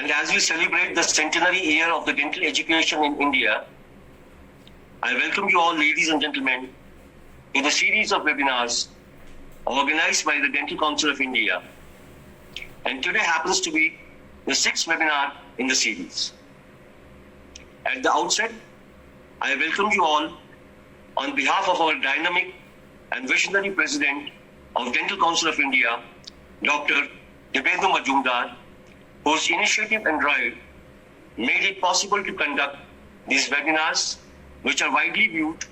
And as we celebrate the centenary year of the dental education in India, I welcome you all, ladies and gentlemen, to the series of webinars organized by the Dental Council of India. And today happens to be the sixth webinar in the series. At the outset, I welcome you all on behalf of our dynamic and visionary President of Dental Council of India, Dr. Dibyendu Majumdar, whose initiative and drive made it possible to conduct these webinars, which are widely viewed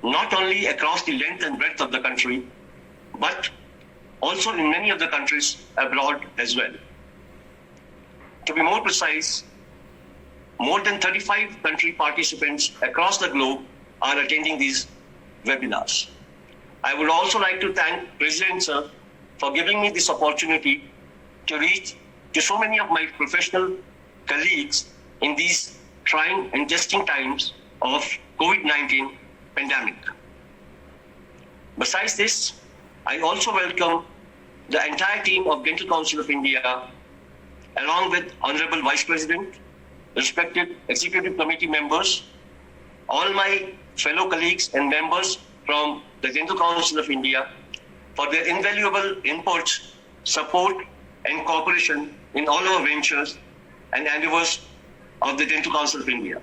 not only across the length and breadth of the country, but also in many of the countries abroad as well. To be more precise, more than 35 country participants across the globe are attending these webinars. I would also like to thank President Sir for giving me this opportunity to reach to so many of my professional colleagues in these trying and testing times of COVID-19 pandemic. Besides this, I also welcome the entire team of Dental Council of India, along with Honorable Vice President, respected Executive Committee members, all my fellow colleagues and members from the Dental Council of India for their invaluable inputs, support, and cooperation in all our ventures and endeavors of the Dental Council of India.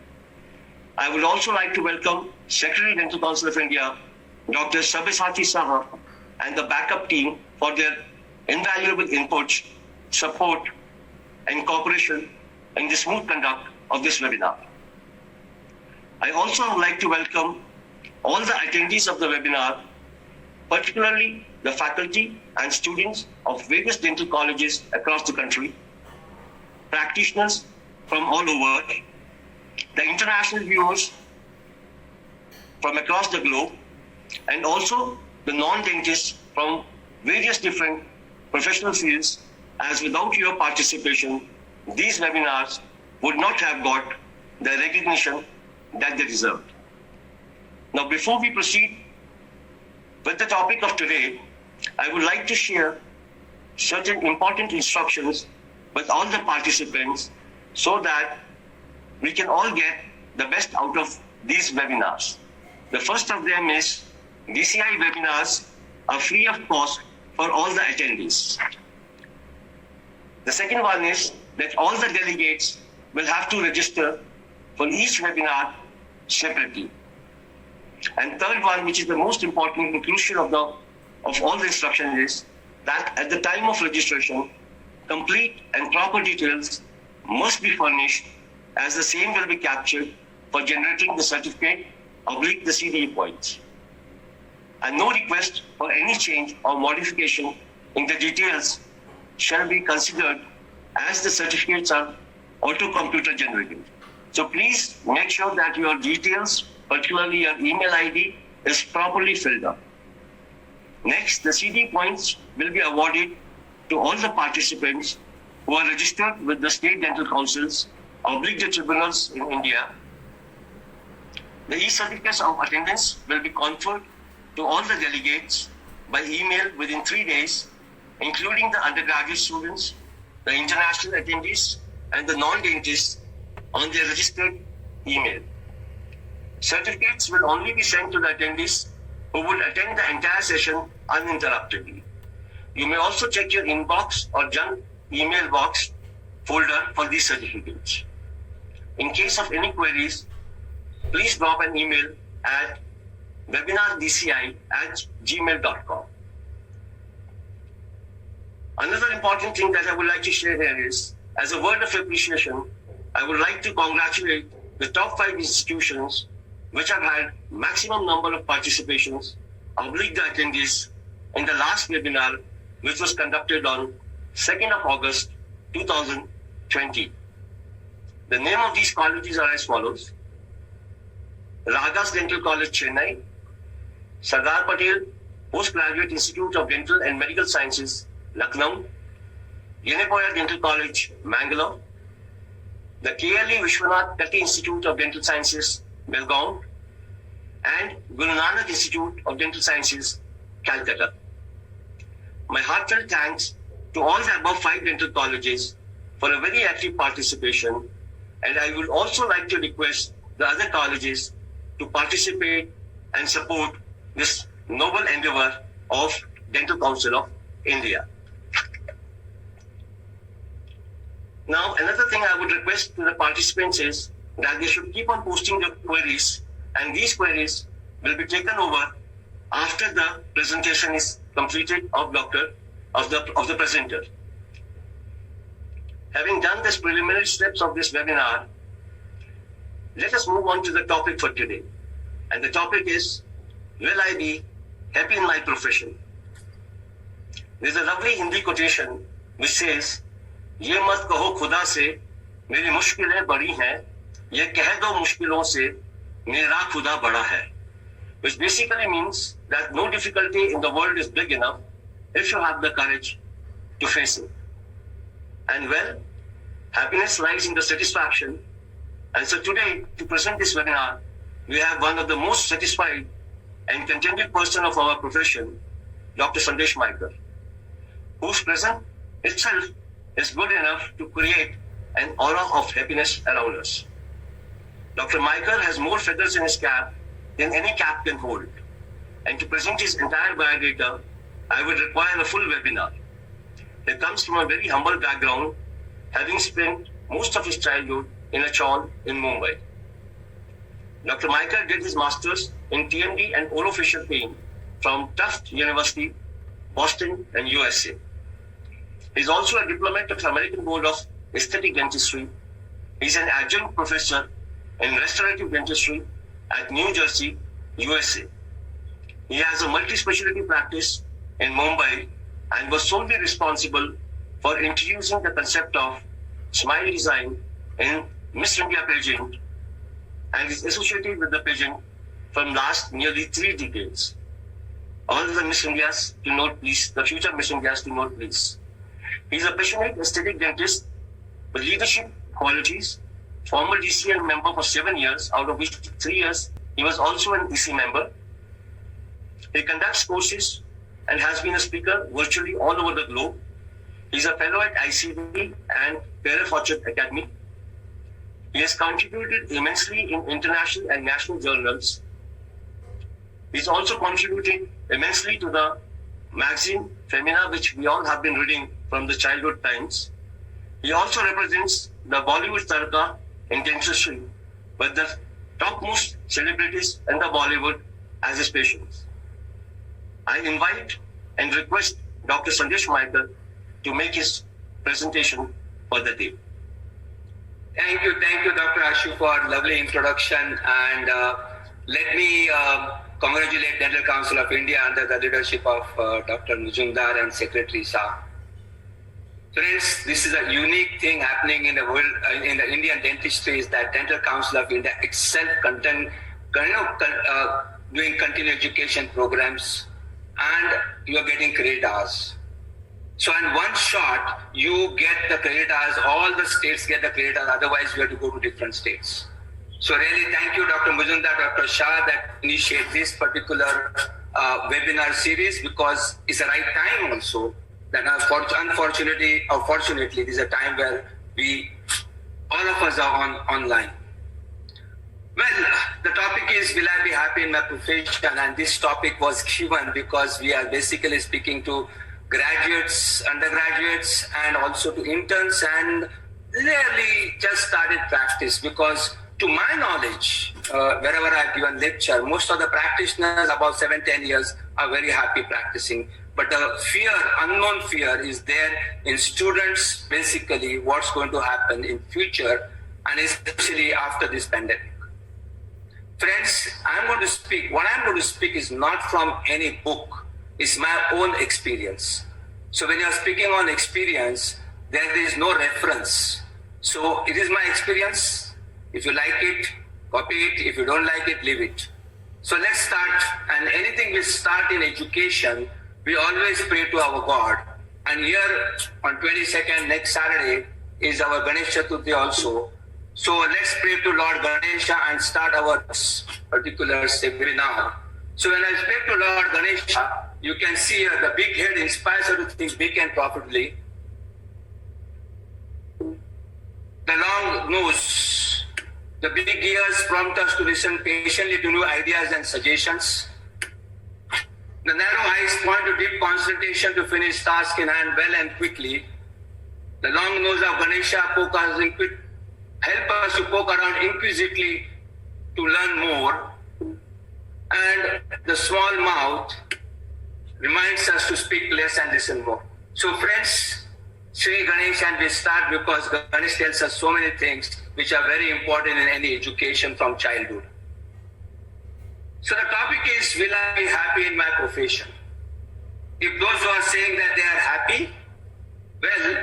I would also like to welcome Secretary Dental Council of India, Dr. Sabyasachi Saha, and the backup team for their invaluable inputs, support, and cooperation in the smooth conduct of this webinar. I also would like to welcome all the attendees of the webinar, particularly the faculty and students of various dental colleges across the country, practitioners from all over, the international viewers from across the globe, and also the non-dentists from various different professional fields, as without your participation, these webinars would not have got the recognition that they deserved. Now, before we proceed with the topic of today, I would like to share certain important instructions with all the participants so that we can all get the best out of these webinars. The first of them is DCI webinars are free of cost for all the attendees. The second one is that all the delegates will have to register for each webinar separately. And third one, which is the most important and crucial of all the instructions, is that at the time of registration, complete and proper details must be furnished, as the same will be captured for generating the certificate / the CDE points. And no request for any change or modification in the details shall be considered, as the certificates are auto-computer generated. So please make sure that your details, particularly your email ID, is properly filled up. Next, the CD points will be awarded to all the participants who are registered with the state dental councils / the tribunals in India. The e-certificates of attendance will be conferred to all the delegates by email within 3 days, including the undergraduate students, the international attendees, and the non-dentists on their registered email. Certificates will only be sent to the attendees who would attend the entire session uninterruptedly. You may also check your inbox or junk email box folder for these certificates. In case of any queries, please drop an email at webinardci@gmail.com. Another important thing that I would like to share here is, as a word of appreciation, I would like to congratulate the top 5 institutions which have had maximum number of participations / the attendees in the last webinar, which was conducted on 2nd of August 2020. The name of these colleges are as follows: Ragas Dental College, Chennai; Sardar Patel Postgraduate Institute of Dental and Medical Sciences, Lucknow; Yenepoya Dental College, Mangalore; the KLE Vishwanath Katti Institute of Dental Sciences, Belgaum; and Guru Nanak Institute of Dental Sciences, Calcutta. My heartfelt thanks to all the above 5 dental colleges for a very active participation, and I would also like to request the other colleges to participate and support this noble endeavor of Dental Council of India. Now, another thing I would request to the participants is that they should keep on posting their queries, and these queries will be taken over after the presentation is completed of the presenter. Having done this preliminary steps of this webinar, let us move on to the topic for today. And the topic is, will I be happy in my profession? There's a lovely Hindi quotation which says, ये मत कहो खुदा से मेरी मुश्किलें बड़ी हैं, ये कह दो मुश्किलों से मेरा खुदा बड़ा है. Which basically means that no difficulty in the world is big enough if you have the courage to face it. And well, happiness lies in the satisfaction. And so today, to present this webinar, we have one of the most satisfied and contented person of our profession, Dr. Sandesh Mayekar, whose presence itself is good enough to create an aura of happiness around us. Dr. Mayekar has more feathers in his cap than any cap can hold. And to present his entire biodata, I would require a full webinar. He comes from a very humble background, having spent most of his childhood in a chawl in Mumbai. Dr. Mayekar did his master's in TMD and Orofacial Pain from Tufts University, Boston, and USA. He is also a diplomat of the American Board of Aesthetic Dentistry. He is an adjunct professor in restorative dentistry at New Jersey, USA. He has a multi-specialty practice in Mumbai and was solely responsible for introducing the concept of smile design in Miss India pageant and is associated with the pageant from last nearly 3 decades. All the Miss Indias to note please, the future Miss Indias to note please. He is a passionate aesthetic dentist with leadership qualities, former DCI member for 7 years, out of which 3 years he was also an EC member. He conducts courses and has been a speaker virtually all over the globe. He is a fellow at ICB and Pierre Fortune Academy. He has contributed immensely in international and national journals. He is also contributing immensely to the magazine Femina, which we all have been reading from the childhood times. He also represents the Bollywood Tarka in dentistry with the topmost celebrities in the Bollywood as his patients. I invite and request Dr. Sandesh Mayekar to make his presentation for the day. Thank you, Dr. Ashu, for lovely introduction. And let me congratulate Dental Council of India under the leadership of Dr. Majumdar and Secretary Shah. Friends, this is a unique thing happening in the world, in the Indian dentistry, is that Dental Council of India itself doing continuing education programs, and you are getting credit hours. So in one shot, you get the credit hours, all the states get the credit hours, otherwise you have to go to different states. So really thank you, Dr. Majumdar, Dr. Shah, that initiate this particular webinar series, because it's the right time also. That unfortunately or fortunately, this is a time where all of us are online. Well, the topic is, will I be happy in my profession? And this topic was given because we are basically speaking to graduates, undergraduates, and also to interns, and really just started practice. Because to my knowledge, wherever I've given lecture, most of the practitioners about 7-10 years are very happy practicing. But the fear, unknown fear, is there in students, basically what's going to happen in future, and especially after this pandemic. Friends, what I'm going to speak is not from any book, it's my own experience. So when you're speaking on experience, there is no reference. So it is my experience. If you like it, copy it. If you don't like it, leave it. So let's start. And anything we start in education, we always pray to our God. And here on 22nd, next Saturday, is our Ganesh Chaturthi also. So let's pray to Lord Ganesha and start our particular seminar. So when I speak to Lord Ganesha, you can see here the big head inspires her to think big and profitably. The long nose, the big ears prompt us to listen patiently to new ideas and suggestions. The narrow eyes point to deep concentration to finish task in hand well and quickly. The long nose of Ganesha help us to poke around inquisitively to learn more. And the small mouth reminds us to speak less and listen more. So friends, Sri Ganesh, and we start because Ganesh tells us so many things which are very important in any education from childhood. So the topic is, will I be happy in my profession? If those who are saying that they are happy, well,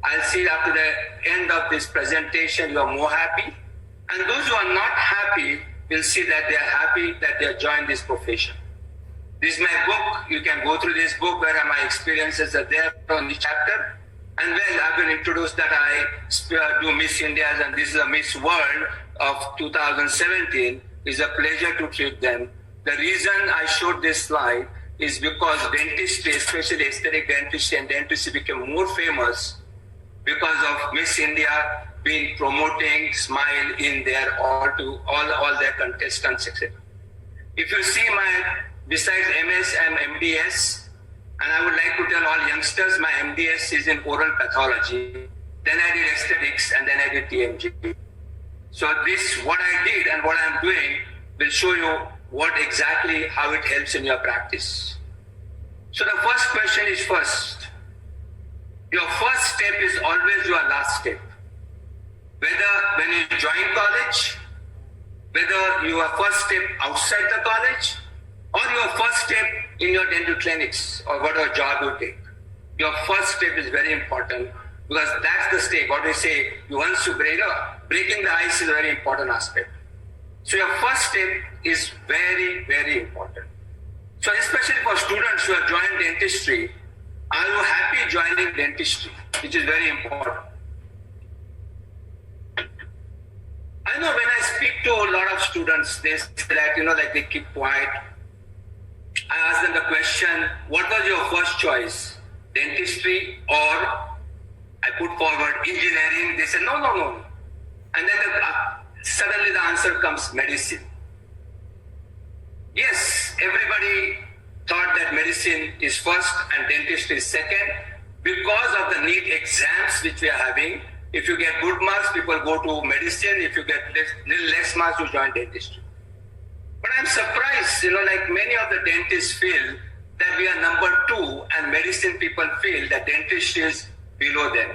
I'll see after the end of this presentation you are more happy. And those who are not happy will see that they are happy that they have joined this profession. This is my book. You can go through this book where my experiences are there on the chapter. And well, I've been introduced that I do Miss India's, and this is a Miss World of 2017. It's a pleasure to treat them. The reason I showed this slide is because dentistry, especially aesthetic dentistry and dentistry, became more famous because of Miss India being promoting smile in their all their contestants, etc. If you see besides MS and MDS, and I would like to tell all youngsters, my MDS is in oral pathology. Then I did aesthetics, and then I did TMG. So what I did and what I'm doing will show you how it helps in your practice. So the first question is first. Your first step is always your last step. Whether when you join college, whether your first step outside the college, or your first step in your dental clinics or whatever job you take. Your first step is very important because that's the step. What we say, once you breaking the ice is a very important aspect. So your first step is very, very important. So especially for students who have joined dentistry, are you happy joining dentistry? Which is very important. I know when I speak to a lot of students, they say that, they keep quiet. I ask them the question, what was your first choice? Dentistry or I put forward engineering? They say, no. And then suddenly the answer comes, medicine. Yes, everybody thought that medicine is first and dentistry is second because of the NEET exams which we are having. If you get good marks, people go to medicine. If you get little less marks, you join dentistry. But I'm surprised, like many of the dentists feel that we are number 2 and medicine people feel that dentistry is below them.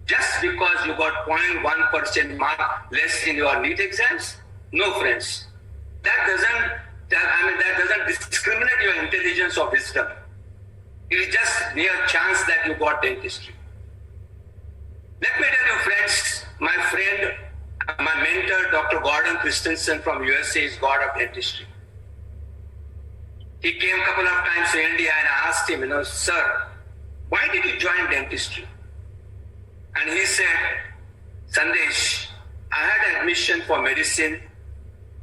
Just because you got 0.1% mark less in your NEET exams? No, friends. That doesn't discriminate your intelligence or wisdom. It is just mere chance that you got dentistry. Let me tell you, friends, my mentor, Dr. Gordon Christensen from USA is God of dentistry. He came a couple of times to India and I asked him, sir, why did you join dentistry? And he said, Sandesh, I had admission for medicine,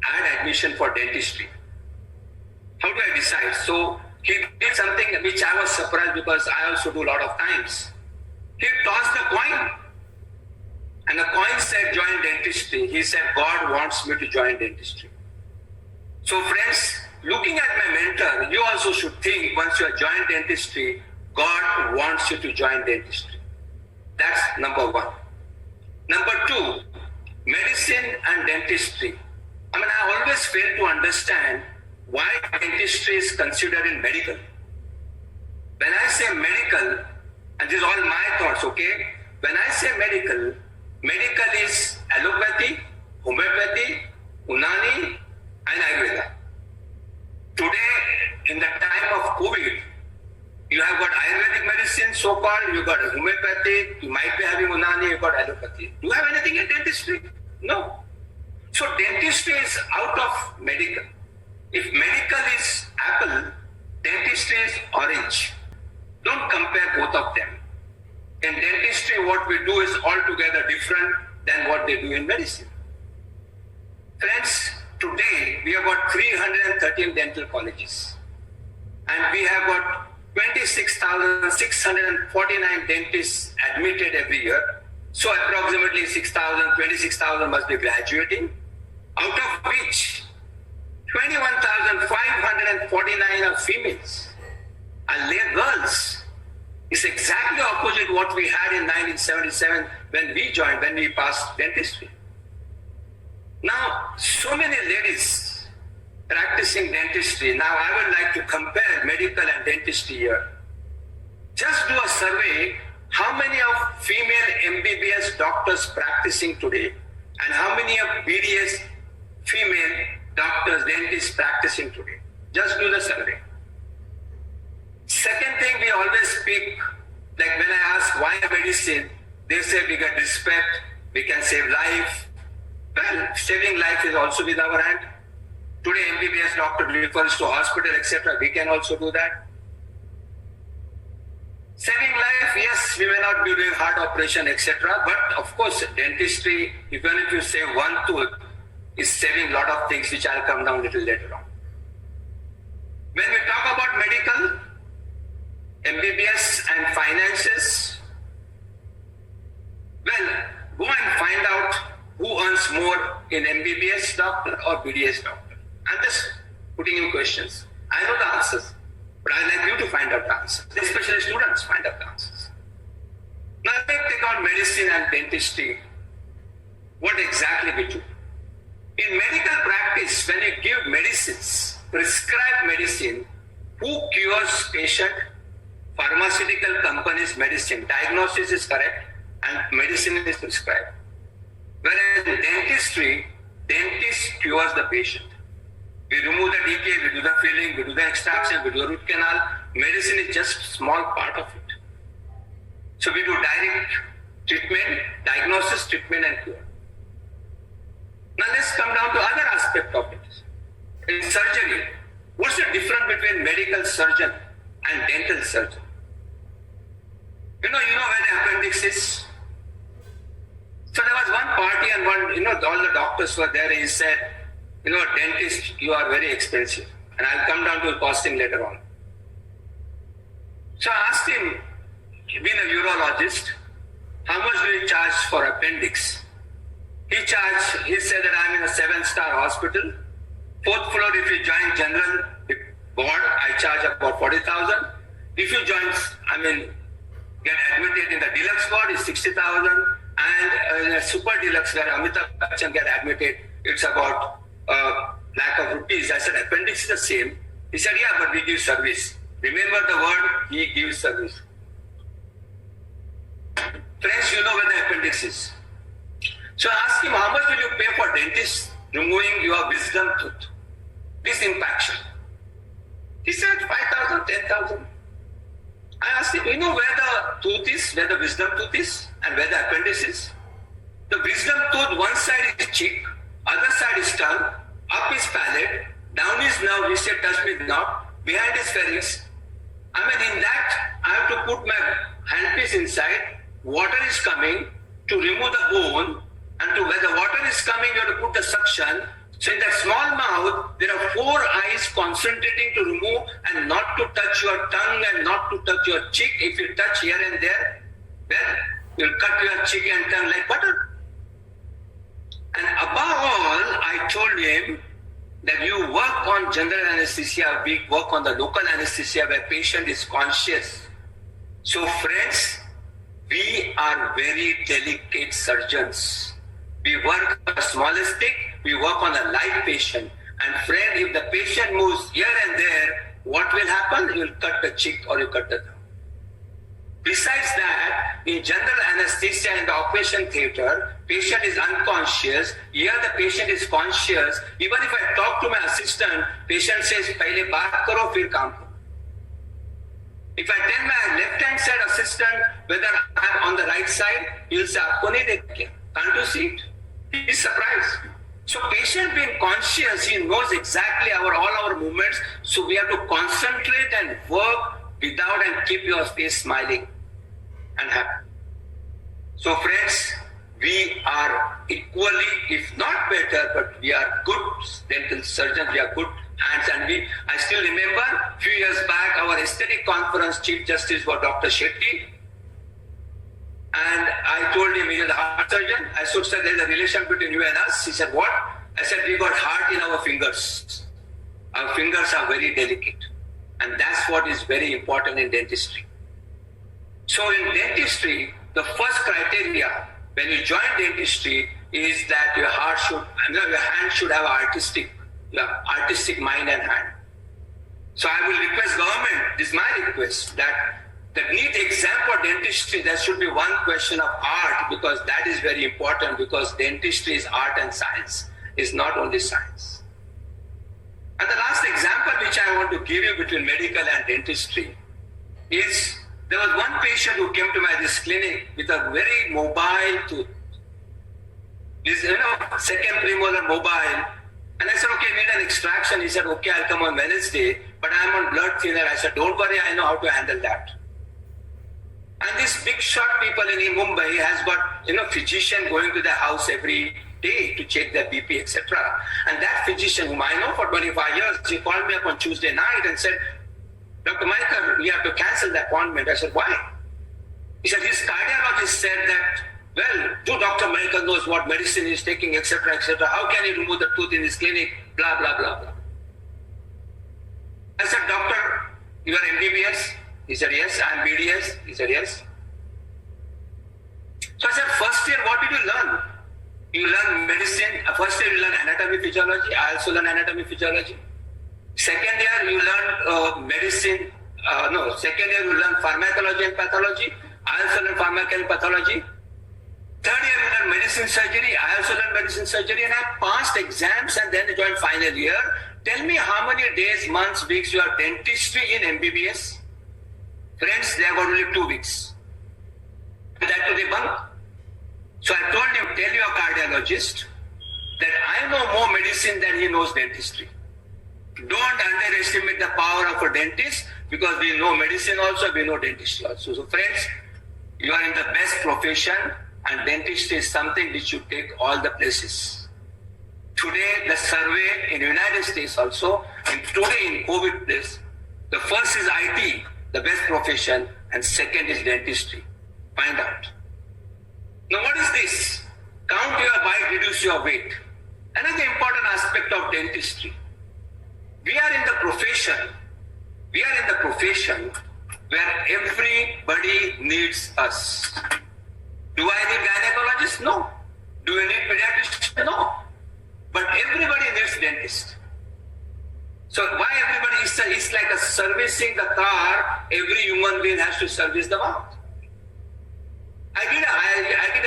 I had admission for dentistry. How do I decide? So he did something which I was surprised because I also do a lot of times. He tossed the coin. And the coin said, join dentistry. He said, God wants me to join dentistry. So friends, looking at my mentor, you also should think once you have joined dentistry, God wants you to join dentistry. That's number 1. Number 2, medicine and dentistry. I always fail to understand why dentistry is considered in medical. When I say medical, and this is all my thoughts, okay? When I say medical is allopathy, homeopathy, Unani, and Ayurveda. Today, in the time of COVID, you have got Ayurvedic medicine, so-called, you got homeopathy, you might be having Unani, you got allopathy. Do you have anything in dentistry? No. So dentistry is out of medical. If medical is apple, dentistry is orange. Don't compare both of them. In dentistry, what we do is altogether different than what they do in medicine. Friends, today we have got 313 dental colleges. And we have got 26,649 dentists admitted every year. So approximately 26,000 must be graduating, out of which 21,549 are females and girls. It's exactly opposite what we had in 1977 when we passed dentistry. Now, so many ladies practicing dentistry. Now, I would like to compare medical and dentistry here. Just do a survey, how many of female MBBS doctors practicing today and how many of BDS female doctors, dentists practicing today. Just do the survey. Second thing, we always speak, like when I ask why medicine, they say we get respect, we can save life. Well, saving life is also with our hand. Today MBBS doctor refers to hospital, etc. We can also do that. Saving life, yes, we may not be doing heart operation, etc. But of course, dentistry, even if you save one tooth, is saving a lot of things, which I'll come down a little later on. When we talk about medical, MBBS and finances, well, go and find out who earns more in MBBS doctor or BDS doctor. I'm just putting in questions. I know the answers, but I'd like you to find out the answers. Especially students find out the answers. Now let's take on medicine and dentistry. What exactly we do? In medical practice, when you give medicines, prescribe medicine, who cures patient? Pharmaceutical companies' medicine. Diagnosis is correct and medicine is prescribed. Whereas in dentistry, dentist cures the patient. We remove the decay, we do the filling, we do the extraction, we do the root canal. Medicine is just a small part of it. So we do direct treatment, diagnosis, treatment and cure. Now let's come down to other aspect of it. In surgery, what's the difference between medical surgeon and dental surgeon? You know where the appendix is? So there was one party and all the doctors were there. He said, dentist, you are very expensive. And I'll come down to the costing later on. So I asked him, being a urologist, how much do you charge for appendix? He said that I'm in a 7-star hospital. 4th floor, if you join general ward, I charge about 40,000. If you get admitted in the deluxe ward, it's 60,000. And in a super deluxe where Amitabh Bachchan get admitted, it's about lakh of rupees. I said, appendix is the same. He said, yeah, but we give service. Remember the word, he gives service. Friends, you know where the appendix is. So I asked him, how much will you pay for dentist removing your wisdom tooth? This impaction. He said 5,000, 10,000. I asked him, you know where the tooth is, where the wisdom tooth is, and where the appendix is? The wisdom tooth, one side is cheek, other side is tongue, up is palate, down is nerve, he said touch me not, behind is pharynx. In that, I have to put my handpiece inside, water is coming to remove the bone, and to where the water is coming, you have to put the suction. So in that small mouth, there are 4 eyes concentrating to remove and not to touch your tongue and not to touch your cheek. If you touch here and there, then you'll cut your cheek and tongue like butter. And above all, I told him that you work on general anesthesia, we work on the local anesthesia where patient is conscious. So friends, we are very delicate surgeons. We work on a smallest thing, we work on a live patient. And friend, if the patient moves here and there, what will happen? You'll cut the cheek or you cut the thumb. Besides that, in general anesthesia in the operation theater, patient is unconscious. Here the patient is conscious. Even if I talk to my assistant, patient says, "Pehle baat karo, fir kaam karo." If I tell my left-hand side assistant whether I'm on the right side, he'll say, "Aapko nahi dekh kya? Can't you see it?" He's surprised. So patient being conscious, he knows exactly all our movements. So we have to concentrate and work without and keep your face smiling and happy. So friends, we are equally, if not better, but we are good dental surgeons, we are good hands. And I still remember a few years back, our aesthetic conference chief justice was Dr. Shetty. And I told him, he is a heart surgeon. I said, sir, there is a relation between you and us. He said, what? I said, we got heart in our fingers. Our fingers are very delicate. And that's what is very important in dentistry. So in dentistry, the first criteria when you join dentistry is that your hand should have artistic mind and hand. So I will request government, this is my request, that the NEET exam for dentistry, there should be one question of art, because that is very important, because dentistry is art and science, is not only science. And the last example which I want to give you between medical and dentistry is, there was one patient who came to this clinic with a very mobile tooth. This, second premolar mobile. And I said, okay, need an extraction. He said, okay, I'll come on Wednesday, but I'm on blood thinner. I said, don't worry, I know how to handle that. And these big shot people in Mumbai has got, physician going to their house every day to check their BP, etc. And that physician, whom I know for 25 years, he called me up on Tuesday night and said, Dr. Mayekar, we have to cancel the appointment. I said, why? He said, his cardiologist said that, well, Dr. Mayekar knows what medicine he's taking, etc., etc. How can he remove the tooth in his clinic? Blah, blah, blah, blah. I said, doctor, you are MBBS? He said, yes. I'm BDS? He said, yes. So I said, first year, what did you learn? You learn medicine. First year, you learn anatomy, physiology. I also learn anatomy, physiology. Second year, you learn medicine. Second year, you learn pharmacology and pathology. I also learn pharmacology and pathology. Third year, you learn medicine surgery. I also learned medicine surgery, and I passed exams and then joined final year. Tell me how many days, months, weeks you are dentistry in MBBS? Friends, they have got only 2 weeks. That to the bunk. So I told him, tell your cardiologist that I know more medicine than he knows dentistry. Don't underestimate the power of a dentist, because we know medicine also, we know dentistry also. So friends, you are in the best profession, and dentistry is something which should take all the places. Today, the survey in the United States also, and today in COVID place, the first is IT, the best profession, and second is dentistry. Find out. Now what is this? Count your bite, reduce your weight. Another important aspect of dentistry. We are in the profession where everybody needs us. Do I need gynecologist? No. Do I need pediatrician? No. But everybody needs dentist. So why everybody is like a servicing the car, every human being has to service the mouth. I did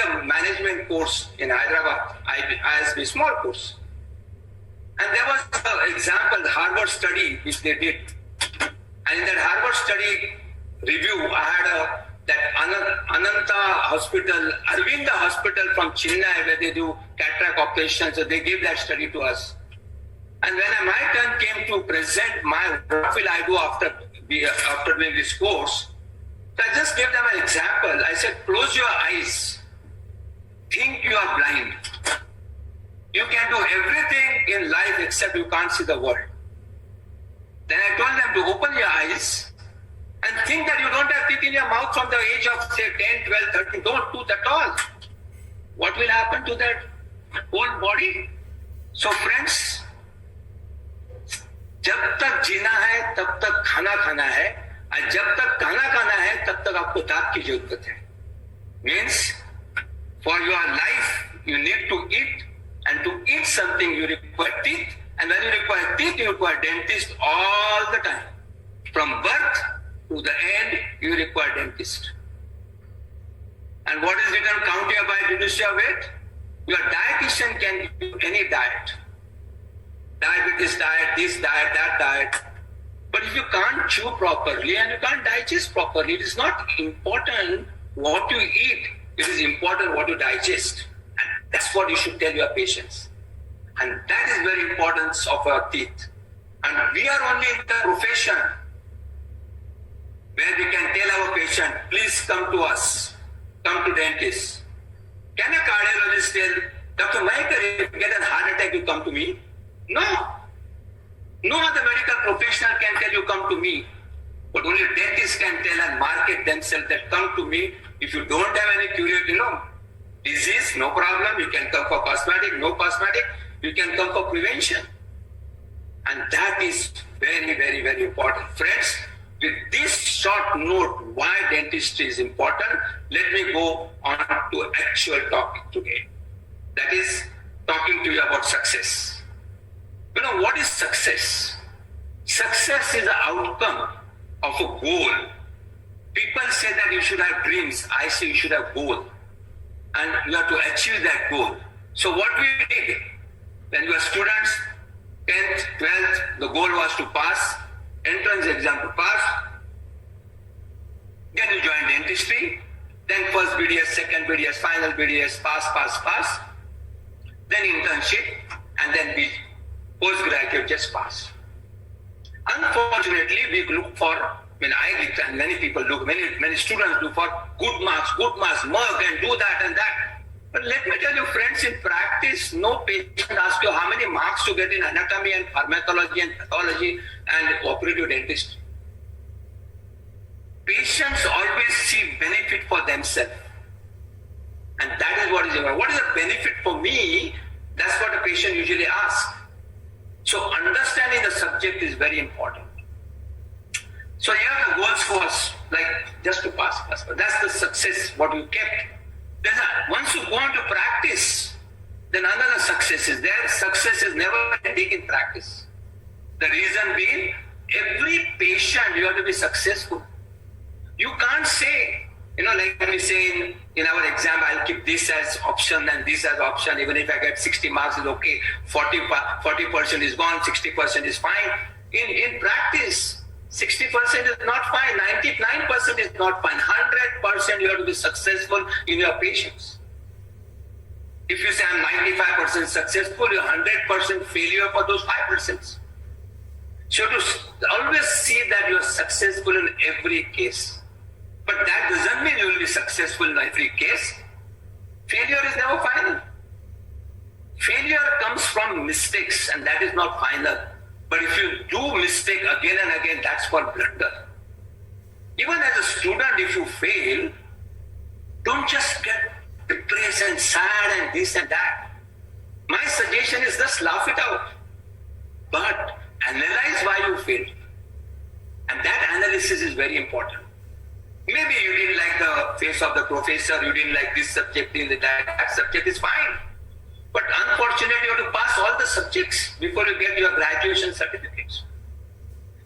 a management course in Hyderabad, a small course. And there was an example, the Harvard study which they did. And in that Harvard study review, I had that Ananta Hospital, Arvinda Hospital from Chennai, where they do cataract operations. So they gave that study to us. And when my turn came to present what will I do after doing this course, so I just gave them an example. I said, close your eyes. Think you are blind. You can do everything in life except you can't see the world. Then I told them to open your eyes and think that you don't have teeth in your mouth from the age of say 10, 12, 13. Don't do that at all. What will happen to that whole body? So friends, जब तक जीना है तब तक खाना खाना है, और जब तक खाना खाना है तब तक आपको दांत की जरूरत है. Means for your life you need to eat, and to eat something you require teeth, and when you require teeth you require dentist all the time. From birth to the end you require dentist. And what is written? Count your bite, reduce your weight. Your dietitian can give you any diet. Diabetes diet, this diet, that diet. But if you can't chew properly and you can't digest properly, it is not important what you eat. It is important what you digest. And that's what you should tell your patients. And that is very important of our teeth. And we are only in the profession where we can tell our patient, please come to us, come to dentist. Can a cardiologist tell, Dr. Mayekar, if you get a heart attack, you come to me? No. No other medical professional can tell you come to me. But only dentists can tell and market themselves that come to me. If you don't have any disease, no problem. You can come for cosmetic, no cosmetic. You can come for prevention. And that is very, very, very important. Friends, with this short note, why dentistry is important, let me go on to actual topic today. That is talking to you about success. What is success? Success is the outcome of a goal. People say that you should have dreams. I say you should have goal. And you have to achieve that goal. So what we did, when we were students, 10th, 12th, the goal was to pass, entrance exam to pass. Then you join dentistry. Then first BDS, second BDS, final BDS, pass. Then internship, and then postgraduate, just pass. Unfortunately, we look for, I look and many people look, many students look for good marks, merk and do that and that. But let me tell you, friends, in practice, no patient asks you how many marks to get in anatomy and pharmacology and pathology and operative dentistry. Patients always see benefit for themselves. And that is what is important. What is the benefit for me? That's what a patient usually asks. So understanding the subject is very important. So here the goals was just to pass. That's the success, what you kept. Once you go into practice, then another success is there. Success is never ending in practice. The reason being, every patient you have to be successful. You can't say, like we say in our exam, I'll keep this as option and this as option. Even if I get 60 marks, is okay. 40% is gone, 60% is fine. In practice, 60% is not fine, 99% is not fine. 100% you have to be successful in your patients. If you say I'm 95% successful, you're 100% failure for those 5%. So you have to always see that you're successful in every case. But that doesn't mean you will be successful in every case. Failure is never final. Failure comes from mistakes, and that is not final. But if you do mistake again and again, that's called blunder. Even as a student, if you fail, don't just get depressed and sad and this and that. My suggestion is just laugh it out. But analyze why you failed. And that analysis is very important. Maybe you didn't like the face of the professor, you didn't like this subject, that subject is fine. But unfortunately, you have to pass all the subjects before you get your graduation certificates.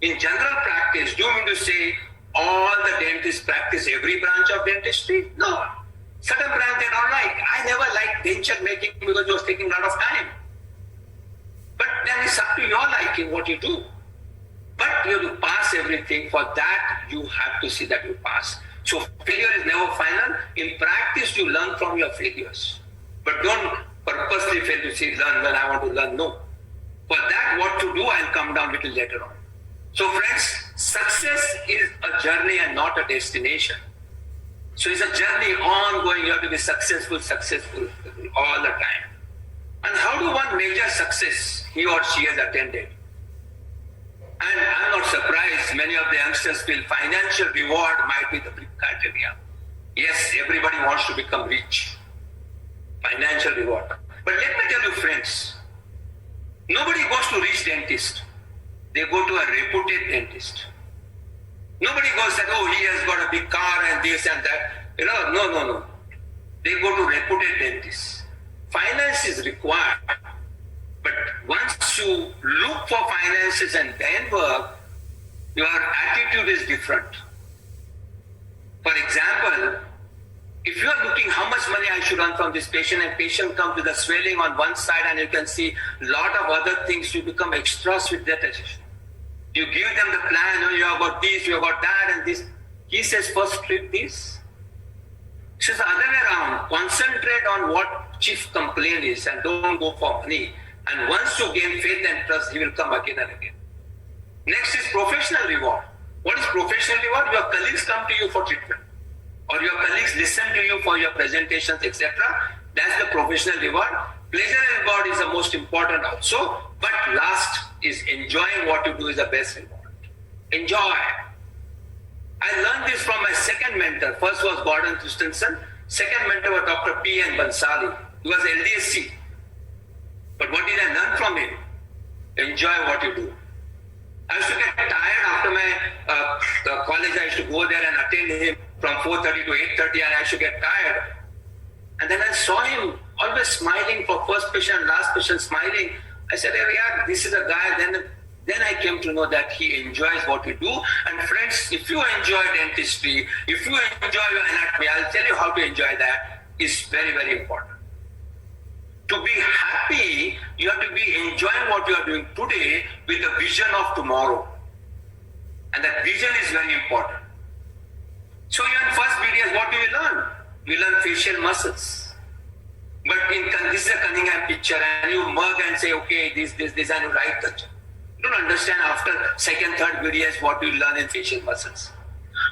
In general practice, do you mean to say all the dentists practice every branch of dentistry? No. Certain branch they don't like. I never liked denture making because it was taking a lot of time. But then it's up to your liking what you do. But you have to pass everything. For that, you have to see that you pass. So failure is never final. In practice, you learn from your failures. But don't purposely fail to say, learn when I want to learn. No. For that, what to do, I'll come down a little later on. So friends, success is a journey and not a destination. So it's a journey ongoing. You have to be successful all the time. And how do one measure success he or she has attended? And I'm not surprised many of the youngsters feel financial reward might be the big criteria. Yes, everybody wants to become rich. Financial reward. But let me tell you, friends, nobody goes to rich dentist. They go to a reputed dentist. Nobody goes that, oh, he has got a big car and this and that. No. They go to reputed dentists. Finance is required. But once you look for finances and then work, your attitude is different. For example, if you are looking how much money I should earn from this patient, and patient comes with a swelling on one side and you can see a lot of other things, you become extras with that decision. You give them the plan, you have got this, you have got that and this. He says, first treat this. He says the other way around, concentrate on what chief complaint is and don't go for money. And once you gain faith and trust, he will come again and again. Next is professional reward. What is professional reward? Your colleagues come to you for treatment. Or your colleagues listen to you for your presentations, etc. That's the professional reward. Pleasure and reward is the most important also. But last is enjoying what you do is the best reward. Enjoy. I learned this from my second mentor. First was Gordon Christensen. Second mentor was Dr. P.N. Bansali. He was LDSC. But what did I learn from him? Enjoy what you do. I used to get tired after my college. I used to go there and attend him from 4:30 to 8:30, and I used to get tired. And then I saw him always smiling for first patient, last patient, smiling. I said, hey, yeah, this is a guy. Then I came to know that he enjoys what we do. And friends, if you enjoy dentistry, if you enjoy your anatomy, I'll tell you how to enjoy that. It's very, very important. To be happy, you have to be enjoying what you are doing today with the vision of tomorrow. And that vision is very important. So in first videos, what do we learn? We learn facial muscles. But this is a Cunningham picture, and you mug and say, okay, this, and you write that. You don't understand after second, third videos what you learn in facial muscles.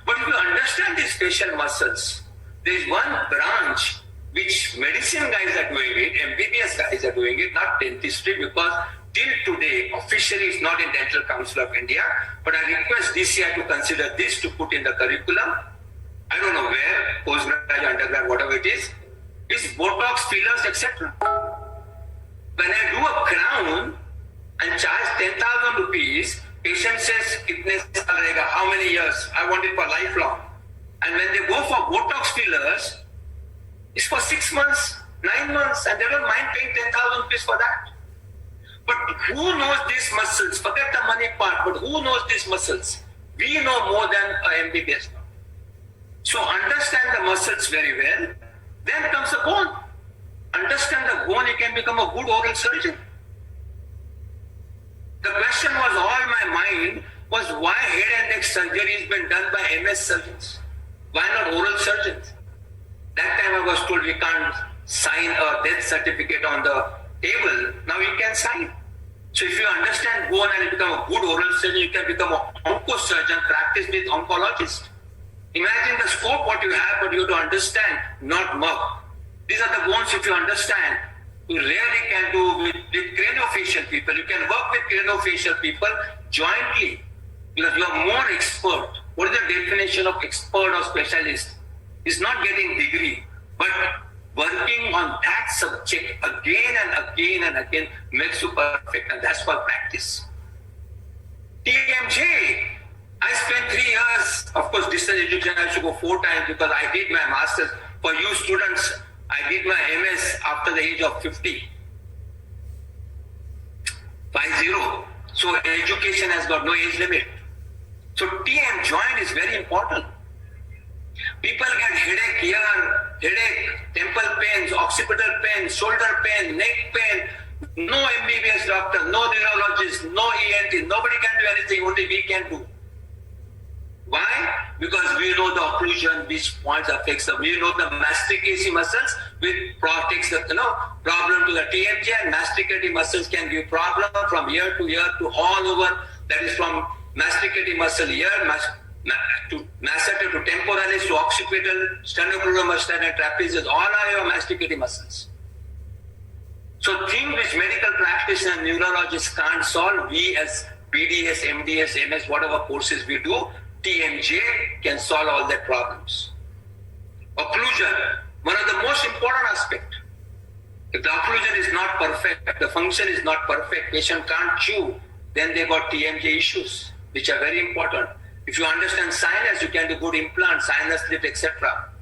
But if you understand these facial muscles, there is one branch which medicine guys are doing it, MBBS guys are doing it, not dentistry, because till today, officially it's not in Dental Council of India, but I request DCI to consider this to put in the curriculum. I don't know where, postgrad, undergrad, whatever it is Botox, fillers, etc. When I do a crown and charge 10,000 rupees, patient says, how many years? I want it for lifelong. And when they go for Botox fillers, it's for 6 months, 9 months, and they don't mind paying 10,000 rupees for that. But who knows these muscles? Forget the money part, but who knows these muscles? We know more than a MBBS. So understand the muscles very well. Then comes the bone. Understand the bone, you can become a good oral surgeon. The question was all my mind was why head and neck surgery has been done by MS surgeons? Why not oral surgeons? That time I was told we can't sign a death certificate on the table. Now you can sign. So if you understand bone and you become a good oral surgeon, you can become an onco-surgeon, practice with oncologist. Imagine the scope what you have, but you have to understand, not mug. These are the bones if you understand. You really can do with craniofacial people. You can work with craniofacial people jointly because you are more expert. What is the definition of expert or specialist? It's not getting degree, but working on that subject again and again and again makes you perfect, and that's for practice. TMJ, I spent 3 years, of course, distance education, I should go 4 times because I did my master's. For you students, I did my MS after the age of 50. 50. So education has got no age limit. So TM joint is very important. People get headache here, headache, temple pains, occipital pain, shoulder pain, neck pain. No MBBS doctor, no neurologist, no ENT. Nobody can do anything, only we can do. Why? Because we know the occlusion, which points affects them. We know the masticating muscles, which takes the problem to the TMJ, and masticating muscles can give problem from ear to ear to all over. That is from masticating muscle ear to masseter to temporalis to occipital, sternocleidomastoid and trapezius. All are your masticating muscles. So things which medical practitioners and neurologists can't solve, we as BDS, MDS, MS, whatever courses we do, TMJ can solve all their problems. Occlusion, one of the most important aspects. If the occlusion is not perfect, the function is not perfect, patient can't chew, then they got TMJ issues, which are very important. If you understand sinus, you can do good implants, sinus lift, etc.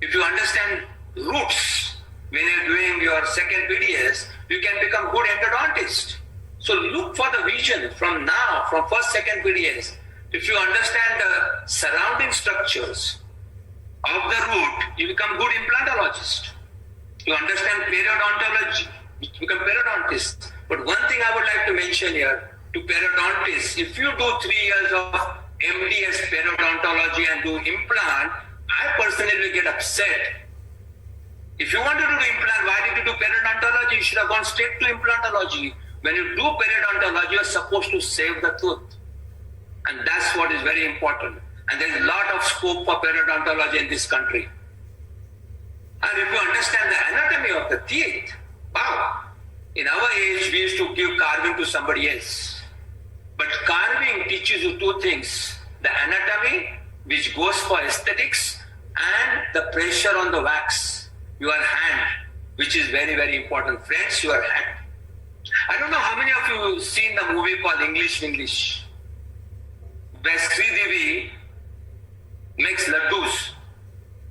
If you understand roots, when you're doing your second BDS, you can become good endodontist. So look for the vision from now, from first, second BDS. If you understand the surrounding structures of the root, you become good implantologist. You understand periodontology, you become periodontist. But one thing I would like to mention here to periodontists, if you do 3 years of MDS periodontology and do implant, I personally will get upset. If you wanted to do implant, why did you do periodontology? You should have gone straight to implantology. When you do periodontology, you are supposed to save the tooth. And that's what is very important. And there is a lot of scope for periodontology in this country. And if you understand the anatomy of the teeth, wow, in our age, we used to give carving to somebody else. But carving teaches you 2 things, the anatomy which goes for aesthetics, and the pressure on the wax, your hand, which is very, very important. Friends, your hand. I don't know how many of you seen the movie called English, where Sridevi makes laddus.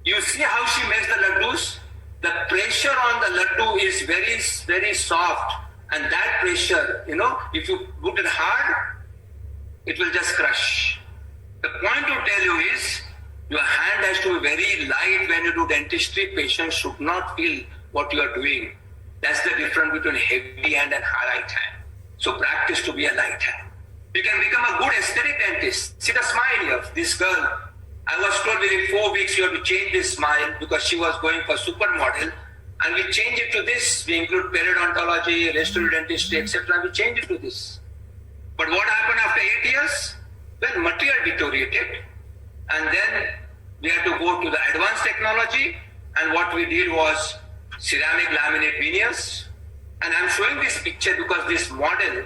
You see how she makes the laddus? The pressure on the laddu is very, very soft. And that pressure, if you put it hard, it will just crush. The point to tell you is, your hand has to be very light when you do dentistry. Patients should not feel what you are doing. That's the difference between heavy hand and light hand. So practice to be a light hand. You can become a good aesthetic dentist. See the smile here. This girl, I was told within 4 weeks you have to change this smile because she was going for supermodel. And we change it to this. We include periodontology, restorative dentistry, etc. We change it to this. But what happened after 8 years? Well, material deteriorated. And then we had to go to the advanced technology. And what we did was ceramic laminate veneers. And I'm showing this picture because this model,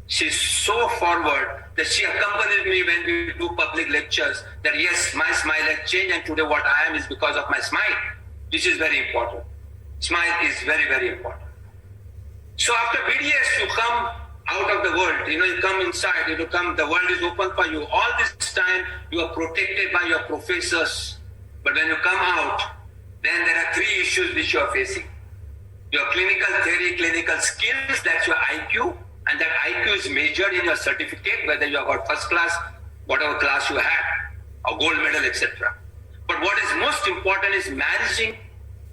she's so forward that she accompanied me when we do public lectures that yes, my smile has changed and today what I am is because of my smile. This is very important. Smile is very, very important. So after BDS, you come out of the world, you come inside, the world is open for you. All this time, you are protected by your professors. But when you come out, then there are 3 issues which you are facing. Your clinical theory, clinical skills, that's your IQ. And that IQ is measured in your certificate, whether you have got first class, whatever class you had, or gold medal, etc. But what is most important is managing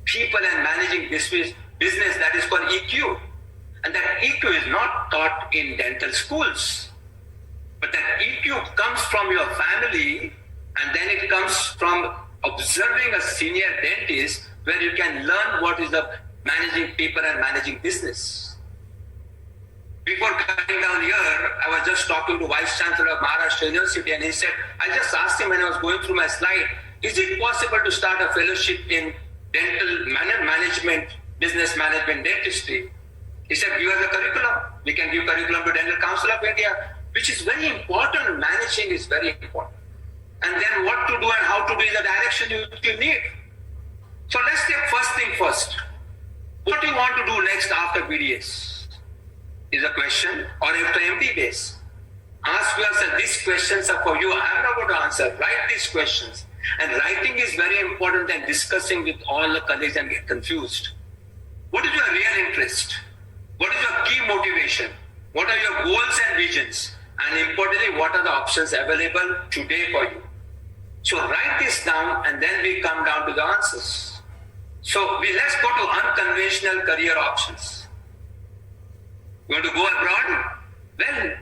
people and managing business that is called EQ. And that EQ is not taught in dental schools. But that EQ comes from your family, and then it comes from observing a senior dentist where you can learn what is the managing people and managing business. Before coming down here, I was just talking to Vice Chancellor of Maharashtra University, and he said, I just asked him when I was going through my slide, is it possible to start a fellowship in dental management, business management, dentistry? He said, give us a curriculum. We can give curriculum to Dental Council of India, which is very important. Managing is very important. And then what to do and how to do is the direction you need. So let's take first thing first. What do you want to do next after BDS? Is a question, or after MBBS? Ask yourself, these questions are for you. I'm not going to answer. Write these questions. And writing is very important than discussing with all the colleagues and get confused. What is your real interest? What is your key motivation? What are your goals and visions? And importantly, what are the options available today for you? So write this down and then we come down to the answers. So let's go to unconventional career options. You want to go abroad? Well,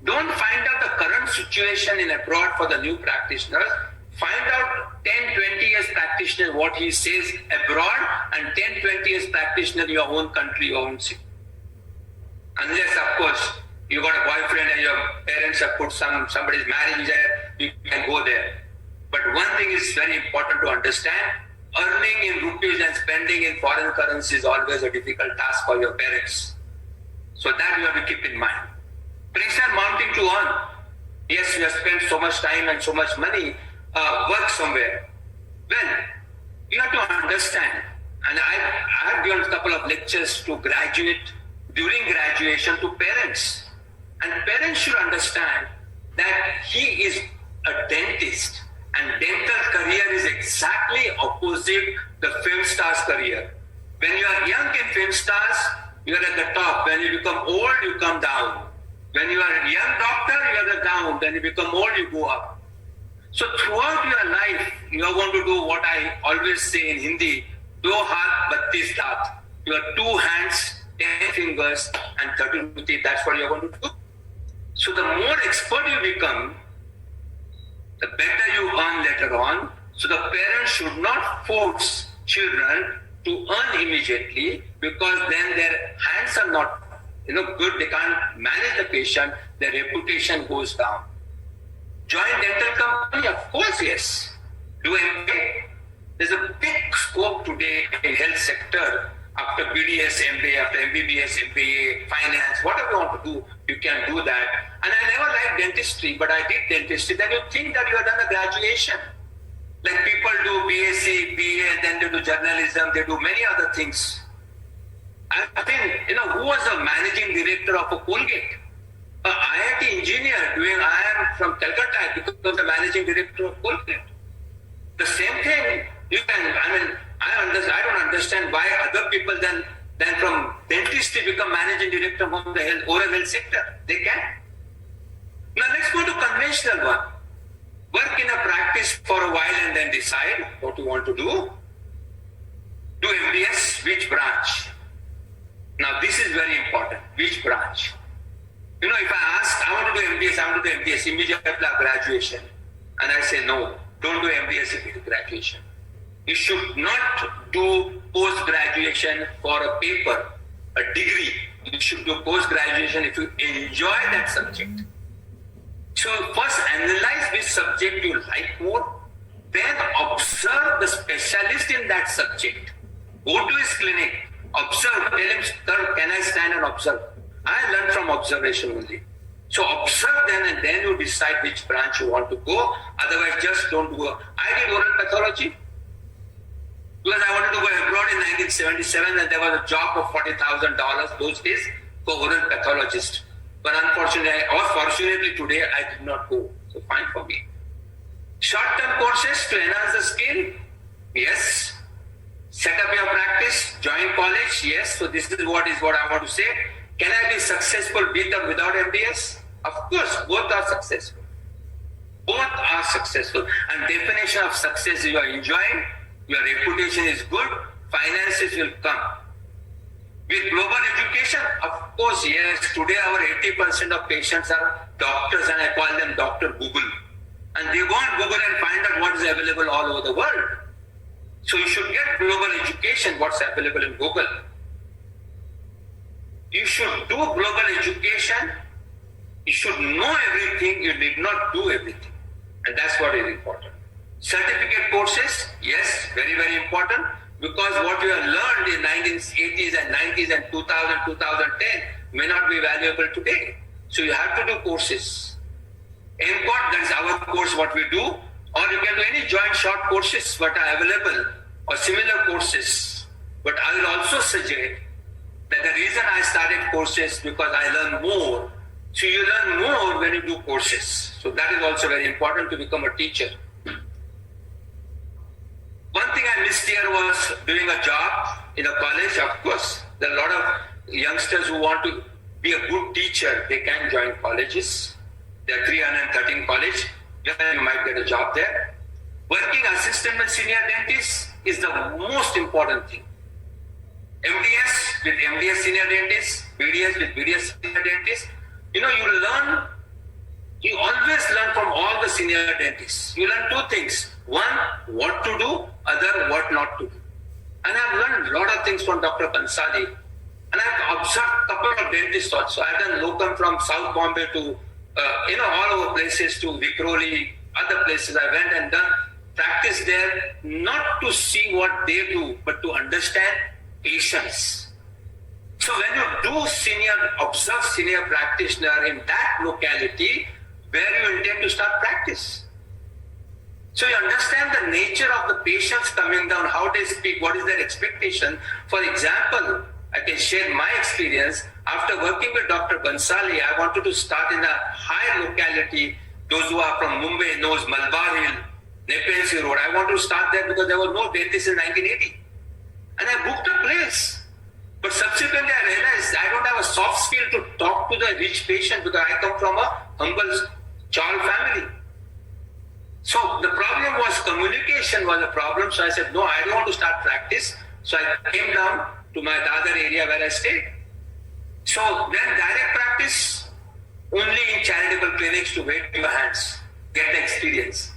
don't find out the current situation in abroad for the new practitioners. Find out 10, 20 years practitioner, what he says abroad, and 10, 20 years practitioner in your own country, your own city. Unless, of course, you got a boyfriend and your parents have put somebody's marriage there, you can go there. But one thing is very important to understand, earning in rupees and spending in foreign currency is always a difficult task for your parents. So that you have to keep in mind. Pressure mounting to earn. Yes, you have spent so much time and so much money, work somewhere. Well, you have to understand, and I have given a couple of lectures to during graduation to parents. And parents should understand that he is a dentist and dental career is exactly opposite the film star's career. When you are young in film stars, you are at the top. When you become old, you come down. When you are a young doctor, you are at the down. When you become old, you go up. So throughout your life, you are going to do what I always say in Hindi, do haath, 32 daath. Your 2 hands, 10 fingers, and 32 teeth. That's what you are going to do. So the more expert you become, the better you earn later on. So the parents should not force children to earn immediately, because then their hands are not good. They can't manage the patient. Their reputation goes down. Join dental company? Of course, yes. Do MBA? There's a big scope today in health sector. After BDS, MBA, after MBBS, MBA, finance, whatever you want to do, you can do that. And I never liked dentistry, but I did dentistry. Then you think that you have done a graduation. Like people do BSc, BA, then they do journalism, they do many other things. I think, who was the managing director of a Colgate? An IIT engineer I am from Calcutta, I become the managing director of Colgate. The same thing, I don't understand why other people then from dentist they become managing director of the oral health sector. They can. Now let's go to conventional one. Work in a practice for a while and then decide what you want to do. Do MBS, which branch? Now this is very important. Which branch? If I ask, I want to do MBS immediately after graduation. And I say, no, don't do MBS if you do graduation. You should not do post-graduation for a paper, a degree. You should do post-graduation if you enjoy that subject. So first analyze which subject you like more, then observe the specialist in that subject. Go to his clinic, observe, tell him, sir, can I stand and observe? I learn from observation only. So observe then and then you decide which branch you want to go. Otherwise just don't go. I did oral pathology because I wanted to go abroad in 1977 and there was a job of $40,000 those days for oral pathologist. But unfortunately, or fortunately today, I did not go. So fine for me. Short-term courses to enhance the skill? Yes. Set up your practice, join college? Yes. So this is what I want to say. Can I be successful without MBS? Of course, both are successful. Both are successful. And definition of success is you are enjoying, your reputation is good, finances will come. With global education, of course, yes. Today, our 80% of patients are doctors, and I call them Dr. Google. And they go on Google and find out what is available all over the world. So you should get global education, what's available in Google. You should do global education. You should know everything. You did not do everything. And that's what is important. Certificate courses, yes, very, very important. Because what you have learned in 1980s and 90s and 2000, 2010 may not be valuable today. So you have to do courses. MCOT, that is our course, what we do. Or you can do any joint short courses what are available or similar courses. But I will also suggest that the reason I started courses because I learn more. So you learn more when you do courses. So that is also very important to become a teacher. One thing I missed here was doing a job in a college. Of course, there are a lot of youngsters who want to be a good teacher. They can join colleges. There are 313 colleges. You might get a job there. Working assistant and senior dentist is the most important thing. MDS with MDS senior dentist, BDS with BDS senior dentist. You always learn from all the senior dentists. You learn two things. One, what to do. Other, what not to do. And I've learned a lot of things from Dr. Bansali. And I've observed a couple of dentists also. I've done locum from South Bombay to, all over places to Vikhroli, other places. I went and done practice there, not to see what they do, but to understand patients. So when you do observe senior practitioner in that locality, where you intend to start practice. So you understand the nature of the patients coming down, how they speak, what is their expectation. For example, I can share my experience. After working with Dr. Bansali, I wanted to start in a higher locality. Those who are from Mumbai knows Malabar Hill, Nepean Road. I wanted to start there because there was no dentist in 1980. And I booked a place. But subsequently I realized I don't have a soft skill to talk to the rich patient because I come from a humble child family. So the problem was communication was a problem. So I said, no, I don't want to start practice. So I came down to my Dadar area where I stayed. So then direct practice only in charitable clinics to wave your hands, get the experience.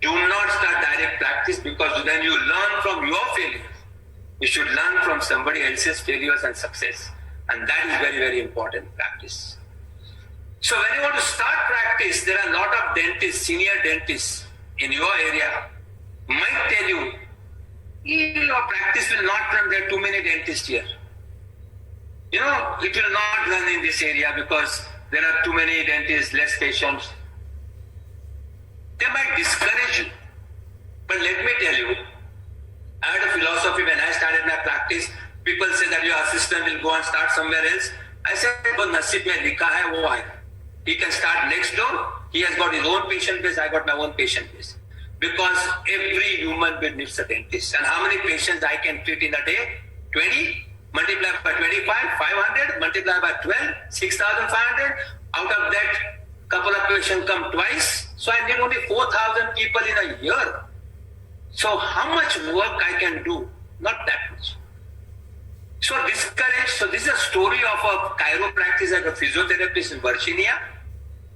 Do not start direct practice because then you learn from your failures. You should learn from somebody else's failures and success. And that is very, very important practice. So when you want to start practice, there are a lot of dentists, senior dentists in your area might tell you, your practice will not run, there are too many dentists here. It will not run in this area because there are too many dentists, less patients. They might discourage you. But let me tell you, I had a philosophy when I started my practice. People say that your assistant will go and start somewhere else. I said, "वो नसीब में लिखा है वो आएगा." He can start next door. He has got his own patient base. I got my own patient base. Because every human being needs a dentist. And how many patients I can treat in a day? 20? Multiply by 25, 500. Multiply by 12, 6,500. Out of that, couple of patients come twice. So I need only 4,000 people in a year. So how much work I can do? Not that much. So discouraged. So this is a story of a chiropractic, like a physiotherapist in Virginia.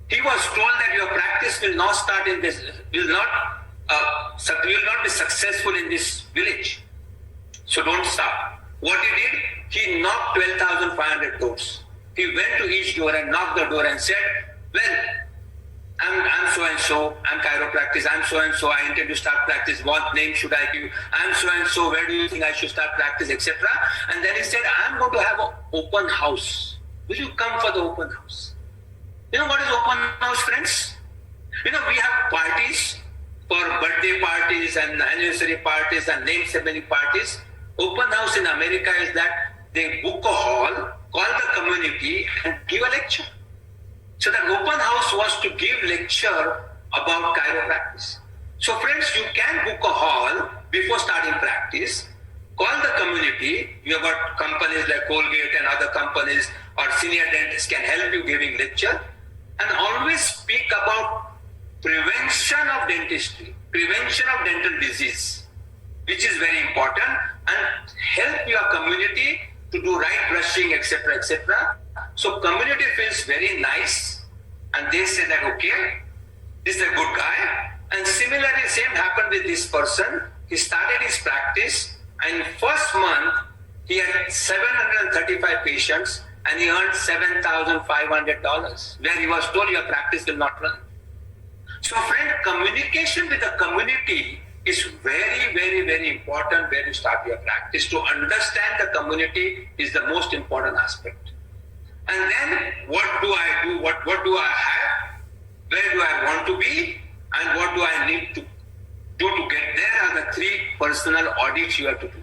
He was told that your practice will not start in this, will not be successful in this village. So don't start. What he did, he knocked 12,500 doors. He went to each door and knocked the door and said, "Well, I'm so and so. I'm chiropractic. I'm so and so. I intend to start practice. What name should I give? I'm so and so. Where do you think I should start practice, etc." And then he said, "I'm going to have an open house. Will you come for the open house?" You know what is open house, friends? You know, we have parties for birthday parties and anniversary parties and name ceremony parties. Open house in America is that they book a hall, call the community and give a lecture. So that open house was to give lecture about chiropractic. So friends, you can book a hall before starting practice. Call the community. You have got companies like Colgate and other companies or senior dentists can help you giving lecture. And always speak about prevention of dentistry, prevention of dental disease, which is very important, and help your community to do right brushing, etc., etc. So community feels very nice, and they say that, okay, this is a good guy. And similarly, same happened with this person. He started his practice, and first month he had 735 patients. And he earned $7,500, where he was told your practice will not run. So friend, communication with the community is very, very, very important where you start your practice. To understand the community is the most important aspect. And then what do I do? What do I have? Where do I want to be? And what do I need to do to get there are the three personal audits you have to do.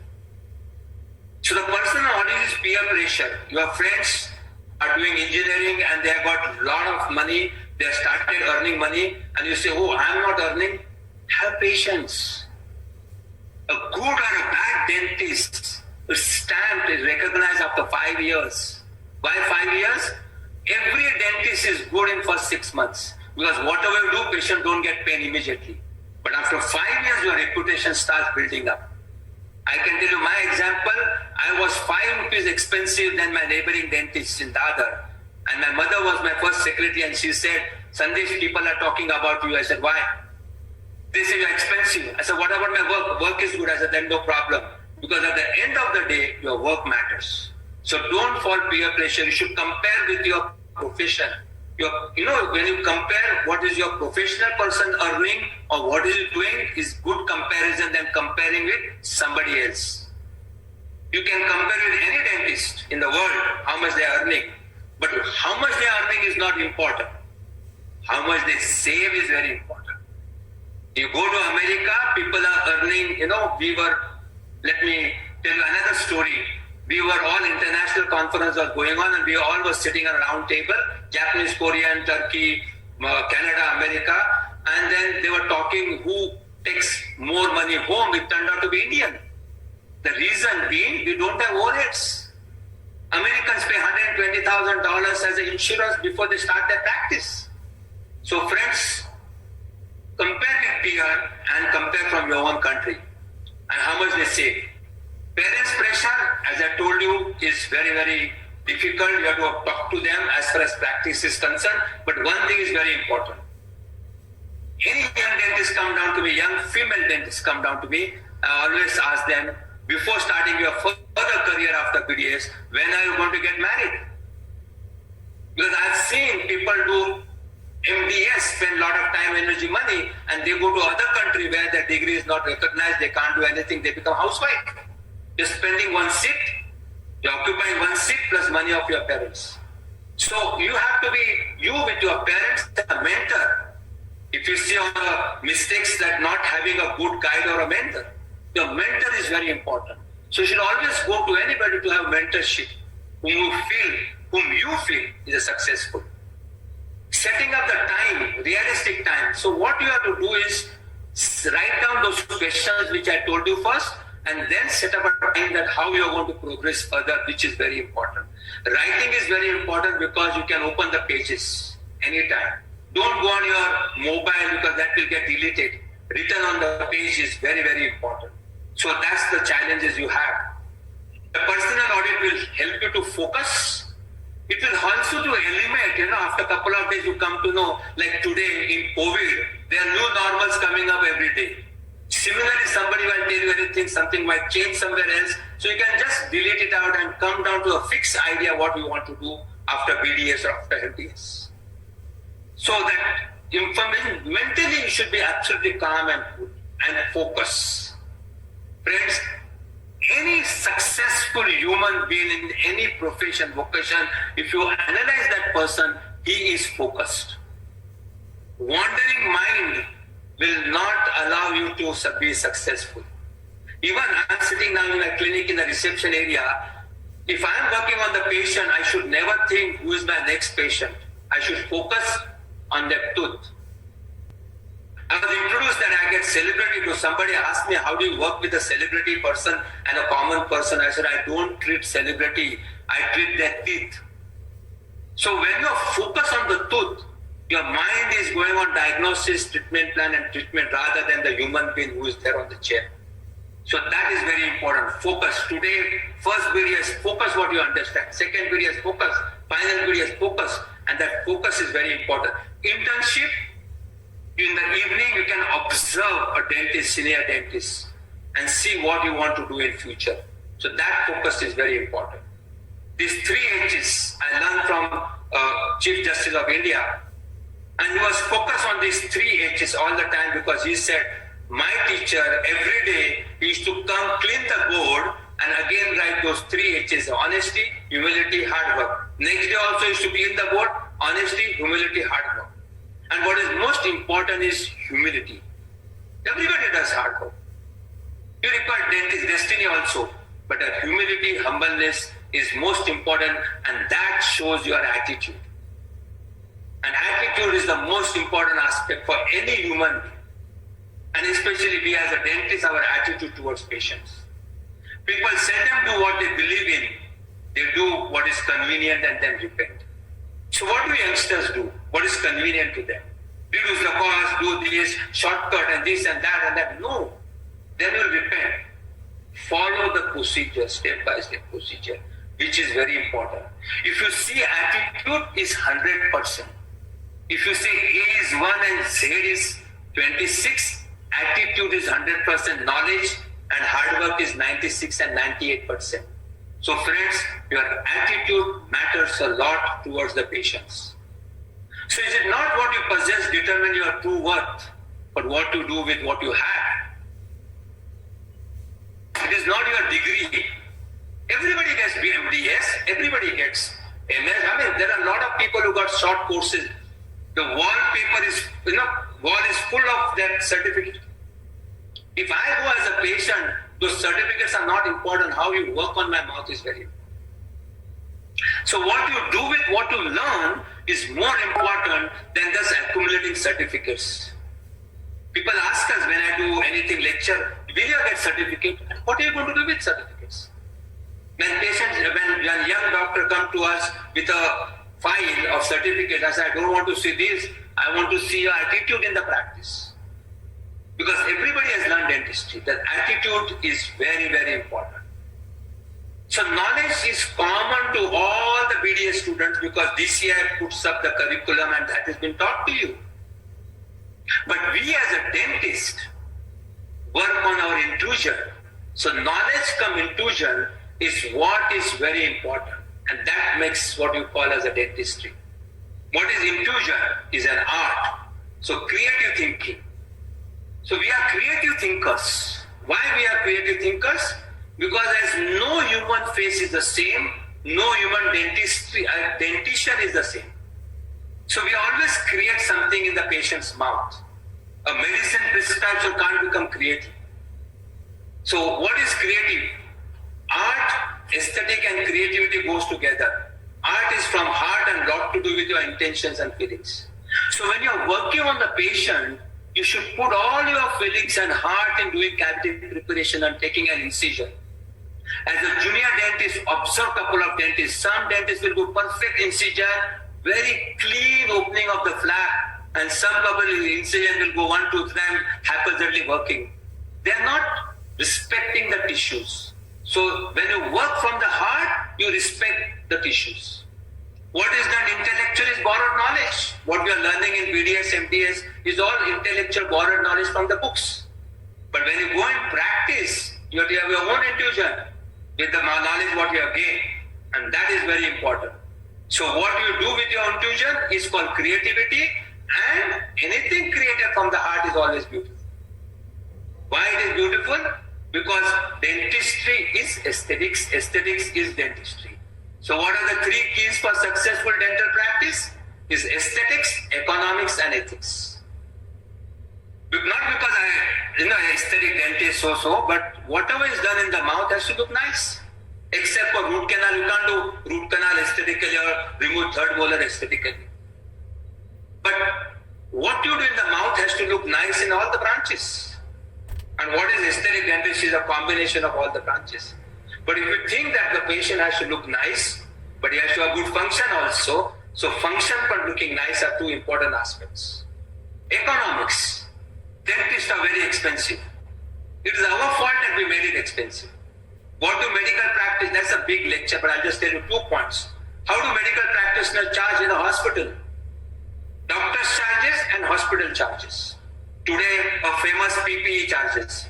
So the personal audit is peer pressure. Your friends are doing engineering and they have got a lot of money. They have started earning money and you say, "Oh, I'm not earning." Have patience. A good or a bad dentist is stamped, is recognized after 5 years. Why 5 years? Every dentist is good in first 6 months because whatever you do, patient don't get pain immediately. But after 5 years, your reputation starts building up. I can tell you my example. I was 5 rupees expensive than my neighboring dentist in Dadar. And my mother was my first secretary and she said, "Sandesh, people are talking about you." I said, "Why?" They say, "You're expensive." I said, "What about my work?" "Work is good." I said, "Then no problem." Because at the end of the day, your work matters. So don't fall peer pressure. You should compare with your profession. When you compare what is your professional person earning or what is he doing is good comparison than comparing with somebody else. You can compare with any dentist in the world how much they are earning, but how much they are earning is not important. How much they save is very important. You go to America, people are earning, let me tell you another story. We were all international conference was going on and we all were sitting at a round table, Japanese, Korean, Turkey, Canada, America, and then they were talking who takes more money home. It turned out to be Indian. The reason being we don't have overheads. Americans pay $120,000 as an insurance before they start their practice. So friends, compare with peer and compare from your own country and how much they save. Parents' pressure, as I told you, is very, very difficult. You have to talk to them as far as practice is concerned. But one thing is very important. Any young dentist come down to me, young female dentists come down to me, I always ask them, before starting your further career after PDS, when are you going to get married? Because I've seen people do MDS, spend a lot of time, energy, money, and they go to other country where their degree is not recognized, they can't do anything, they become housewife. You're spending one seat, you're occupying one seat plus money of your parents. So you have to be, you with your parents, a mentor. If you see on the mistakes that not having a good guide or a mentor, your mentor is very important. So you should always go to anybody to have mentorship whom you feel is successful. Setting up the time, realistic time. So what you have to do is write down those questions which I told you first, and then set up a time that how you are going to progress further, which is very important. Writing is very important because you can open the pages anytime. Don't go on your mobile because that will get deleted. Written on the page is very, very important. So that's the challenges you have. The personal audit will help you to focus. It will also to eliminate, after a couple of days you come to know, like today in COVID, there are new normals coming up every day. Similarly, somebody will tell you anything, something might change somewhere else. So you can just delete it out and come down to a fixed idea what you want to do after BDS or after LDS. So that information, mentally you should be absolutely calm and cool and focus. Friends, any successful human being in any profession, vocation, if you analyze that person, he is focused. Wandering mind will not allow you to be successful. Even I'm sitting now in a clinic in the reception area. If I'm working on the patient, I should never think who is my next patient. I should focus on their tooth. I was introduced that I get celebrity to somebody asked me, how do you work with a celebrity person and a common person? I said, I don't treat celebrity, I treat their teeth. So when you focus on the tooth, your mind is going on diagnosis, treatment plan and treatment rather than the human being who is there on the chair. So that is very important. Focus. Today, first video is focus what you understand. Second video is focus. Final video is focus. And that focus is very important. Internship. In the evening, you can observe a dentist, senior dentist, and see what you want to do in future. So that focus is very important. These 3 H's I learned from Chief Justice of India, and he was focused on these 3 H's all the time because he said, my teacher every day used to come clean the board and again write those 3 H's: honesty, humility, hard work. Next day also used to clean the board: honesty, humility, hard work. And what is most important is humility. Everybody does hard work. You require dentist destiny also, but humility, humbleness is most important, and that shows your attitude. And attitude is the most important aspect for any human being. And especially we as a dentist, our attitude towards patients. People seldom do what they believe in. They do what is convenient and then repent. So what do youngsters do? What is convenient to them? Reduce the cost, do this, shortcut and this and that and that. No. Then will repent. Follow the procedure, step by step procedure, which is very important. If you see attitude is 100%. If you say A is 1 and Z is 26, attitude is 100%, knowledge and hard work is 96 and 98%. So friends, your attitude matters a lot towards the patients. So is it not what you possess determine your true worth, but what you do with what you have? It is not your degree. Everybody gets BMDS, everybody gets MS. I mean, there are a lot of people who got short courses. The wallpaper is, wall is full of that certificate. If I go as a patient, those certificates are not important. How you work on my mouth is very important. So what you do with what you learn is more important than just accumulating certificates. People ask us when I do anything lecture, will you get certificate? What are you going to do with certificates? When a young doctor come to us with a file of certificate, I say, I don't want to see this, I want to see your attitude in the practice. Because everybody has learned dentistry. That attitude is very, very important. So knowledge is common to all the BDS students because DCI puts up the curriculum and that has been taught to you. But we as a dentist work on our intuition. So knowledge come intuition is what is very important. And that makes what you call as a dentistry. What is intuition is an art. So creative thinking. So we are creative thinkers. Why we are creative thinkers? Because as no human face is the same, no human dentition is the same. So we always create something in the patient's mouth. A medicine prescribed can't become creative. So what is creative? Art, aesthetic and creativity goes together. Art is from heart and lot to do with your intentions and feelings. So when you're working on the patient, you should put all your feelings and heart in doing cavity preparation and taking an incision. As a junior dentist, observe a couple of dentists. Some dentists will do perfect incision, very clean opening of the flap, and some couple incision will go 1, 2, 3 haphazardly working. They are not respecting the tissues. So when you work from the heart, you respect the tissues. What is done intellectual is borrowed knowledge. What we are learning in BDS, MDS is all intellectual borrowed knowledge from the books. But when you go and practice, you have to have your own intuition with the knowledge what you have gained. And that is very important. So what you do with your intuition is called creativity, and anything created from the heart is always beautiful. Why it is beautiful? Because dentistry is aesthetics, aesthetics is dentistry. So what are the 3 keys for successful dental practice? Is aesthetics, economics and ethics. Not because aesthetic dentist so, but whatever is done in the mouth has to look nice. Except for root canal, you can't do root canal aesthetically or remove third molar aesthetically. But what you do in the mouth has to look nice in all the branches. And what is aesthetic dentistry is a combination of all the branches. But if you think that the patient has to look nice, but he has to have good function also, so function and looking nice are 2 important aspects. Economics. Dentists are very expensive. It is our fault that we made it expensive. What do medical practice? That's a big lecture, but I'll just tell you 2 points. How do medical practitioners charge in a hospital? Doctor's charges and hospital charges. Today, a famous PPE charges.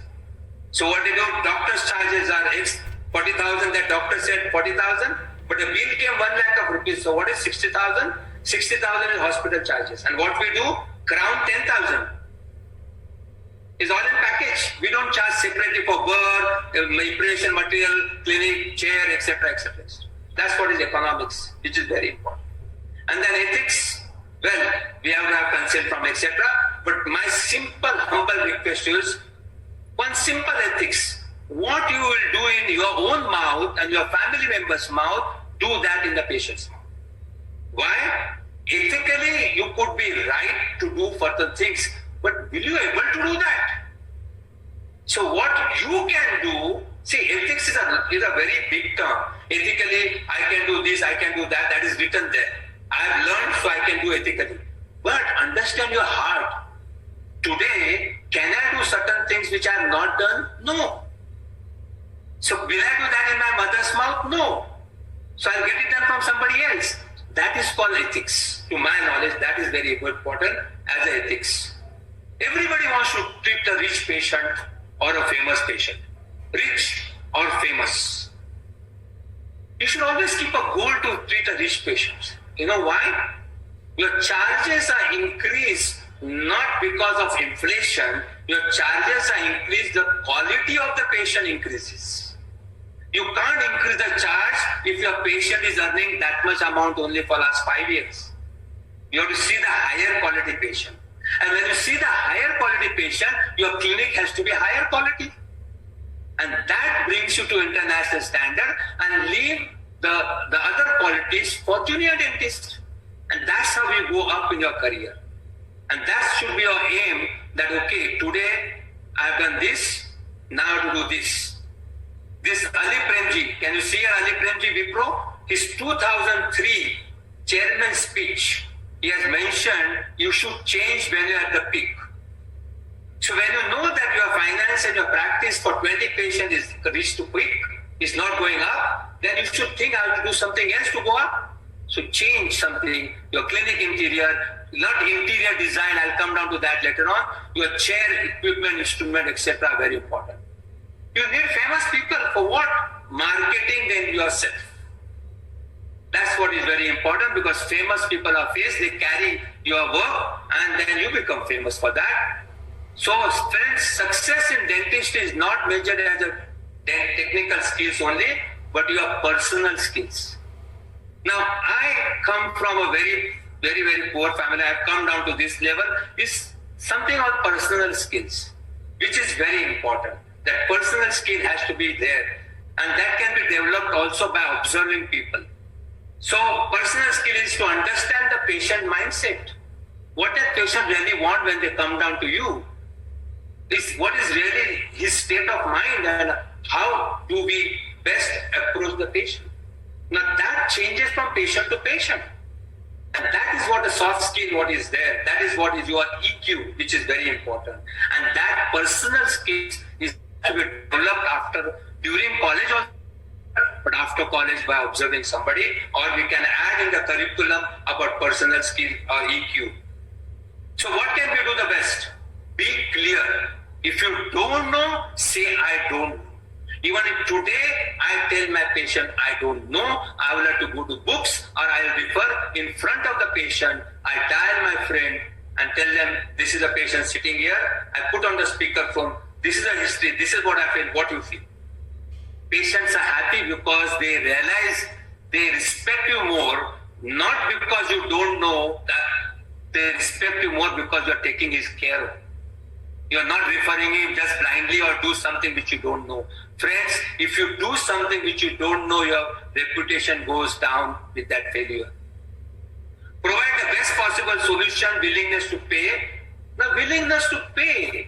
So what they do? Doctor's charges are X 40,000. That doctor said 40,000, but the bill came 1 lakh of rupees. So what is 60,000? 60,000 is hospital charges. And what we do? Crown 10,000. Is all in package. We don't charge separately for birth, impression material, clinic, chair, etc., etc. That's what is economics, which is very important. And then ethics. Well, we have to have consent from etc. But my simple, humble request is one simple ethics. What you will do in your own mouth and your family member's mouth, do that in the patient's mouth. Why? Ethically, you could be right to do further things, but will you able to do that? So what you can do, see, ethics is a very big term. Ethically, I can do this, I can do that, that is written there. I have learned, so I can do ethically. But understand your heart. Today, can I do certain things which I have not done? No. So will I do that in my mother's mouth? No. So I'll get it done from somebody else. That is called ethics. To my knowledge, that is very important as ethics. Everybody wants to treat a rich patient or a famous patient. Rich or famous. You should always keep a goal to treat a rich patient. You know why? Your charges are increased not because of inflation. Your charges are increased, the quality of the patient increases. You can't increase the charge if your patient is earning that much amount only for last 5 years. You have to see the higher quality patient. And when you see the higher quality patient, your clinic has to be higher quality. And that brings you to international standard and leave the other qualities for junior dentists. And that's how you go up in your career. And that should be your aim, that okay, today I have done this, now I have to do this. This Ali Premji, can you see Ali Premji Wipro? His 2003 chairman's speech, he has mentioned you should change when you are at the peak. So when you know that your finance and your practice for 20 patients is reached to peak, is not going up, then you should think I have to do something else to go up. So change something, your clinic interior, not interior design, I'll come down to that later on. Your chair, equipment, instrument, etc. are very important. You need famous people for what? Marketing them yourself. That's what is very important, because famous people are faced, they carry your work and then you become famous for that. So friends, success in dentistry is not measured as a technical skills only, but your personal skills. Now, I come from a very very, very poor family, I have come down to this level, is something on personal skills, which is very important. That personal skill has to be there, and that can be developed also by observing people. So personal skill is to understand the patient mindset. What does patient really want when they come down to you? What is really his state of mind, and how do we best approach the patient? Now that changes from patient to patient. And that is what the soft skill, what is there. That is what is your EQ, which is very important. And that personal skills is to be developed during college also, but after college by observing somebody, or we can add in the curriculum about personal skill or EQ. So what can we do the best? Be clear. If you don't know, say I don't know. Even if today I tell my patient I don't know, I will have to go to books, or I will refer in front of the patient. I dial my friend and tell them, this is a patient sitting here. I put on the speakerphone, this is a history, this is what I feel, what you feel. Patients are happy because they realize they respect you more, not because you don't know, that they respect you more because you are taking his care of. You are not referring him just blindly or do something which you don't know. Friends, if you do something which you don't know, your reputation goes down with that failure. Provide the best possible solution, willingness to pay. The willingness to pay.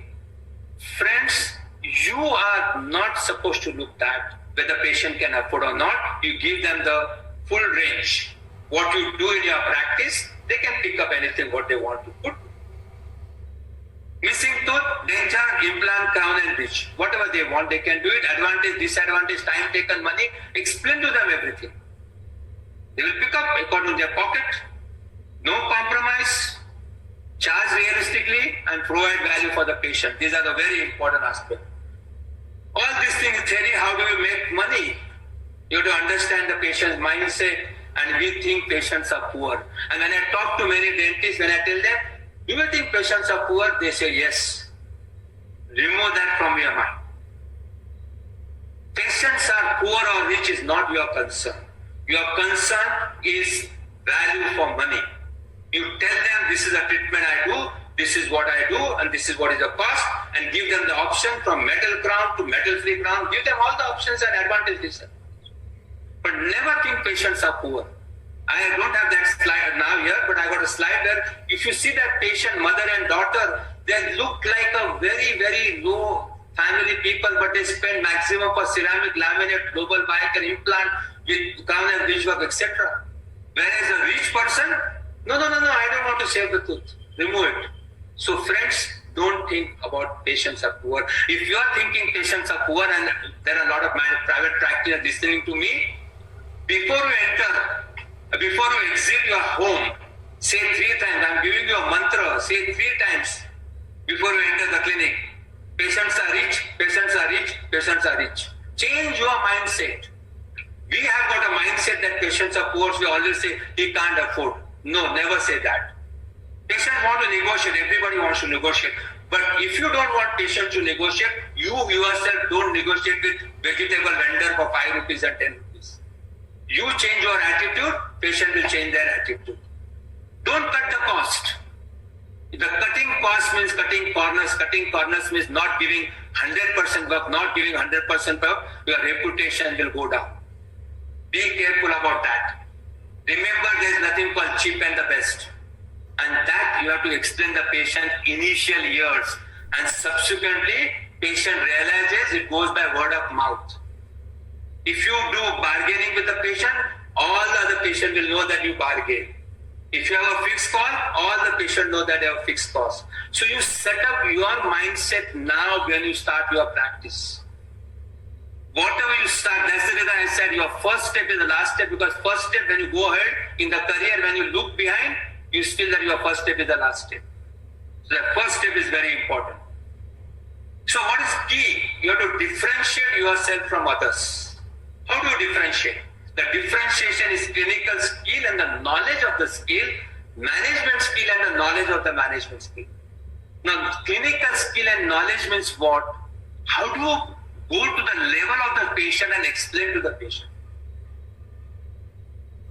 Friends, you are not supposed to look at whether the patient can afford or not. You give them the full range. What you do in your practice, they can pick up anything what they want to put. Missing tooth, denture, implant, crown and bridge. Whatever they want, they can do it. Advantage, disadvantage, time taken, money. Explain to them everything. They will pick up according to their pocket. No compromise. Charge realistically and provide value for the patient. These are the very important aspects. All these things, theory, how do we make money? You have to understand the patient's mindset, and we think patients are poor. And when I talk to many dentists, when I tell them, do you think patients are poor? They say yes. Remove that from your mind. Patients are poor or rich is not your concern. Your concern is value for money. You tell them this is a treatment I do, this is what I do, and this is what is the cost, and give them the option from metal crown to metal-free crown. Give them all the options and advantages. But never think patients are poor. I don't have that slide now here, but I got a slide there. If you see that patient, mother and daughter, they look like a very, very low family people, but they spend maximum for ceramic, laminate, global bike and implant with crown and bridge work, etc. Whereas a rich person, no, I don't want to save the tooth. Remove it. So friends, don't think about patients are poor. If you are thinking patients are poor, and there are a lot of private practitioners listening to me, before you exit your home, say 3 times. I'm giving you a mantra. Say 3 times before you enter the clinic. Patients are rich, patients are rich, patients are rich. Change your mindset. We have got a mindset that patients are poor. So we always say he can't afford. No, never say that. Patients want to negotiate. Everybody wants to negotiate. But if you don't want patients to negotiate, you yourself don't negotiate with vegetable vendor for 5 rupees and 10 rupees. You change your attitude, patient will change their attitude. Don't cut the cost. The cutting cost means cutting corners. Cutting corners means not giving 100% work, not giving 100% work. Your reputation will go down. Be careful about that. Remember, there is nothing called cheap and the best. And that you have to explain the patient initial years. And subsequently, patient realizes it goes by word of mouth. If you do bargaining with the patient, all the other patient will know that you bargain. If you have a fixed cost, all the patient know that they have fixed cost. So you set up your mindset now when you start your practice. Whatever you start, that's the reason I said your first step is the last step, because first step when you go ahead in the career, when you look behind, you feel that your first step is the last step. So the first step is very important. So what is key? You have to differentiate yourself from others. How do you differentiate? The differentiation is clinical skill and the knowledge of the skill, management skill and the knowledge of the management skill. Now, clinical skill and knowledge means what? How do you go to the level of the patient and explain to the patient?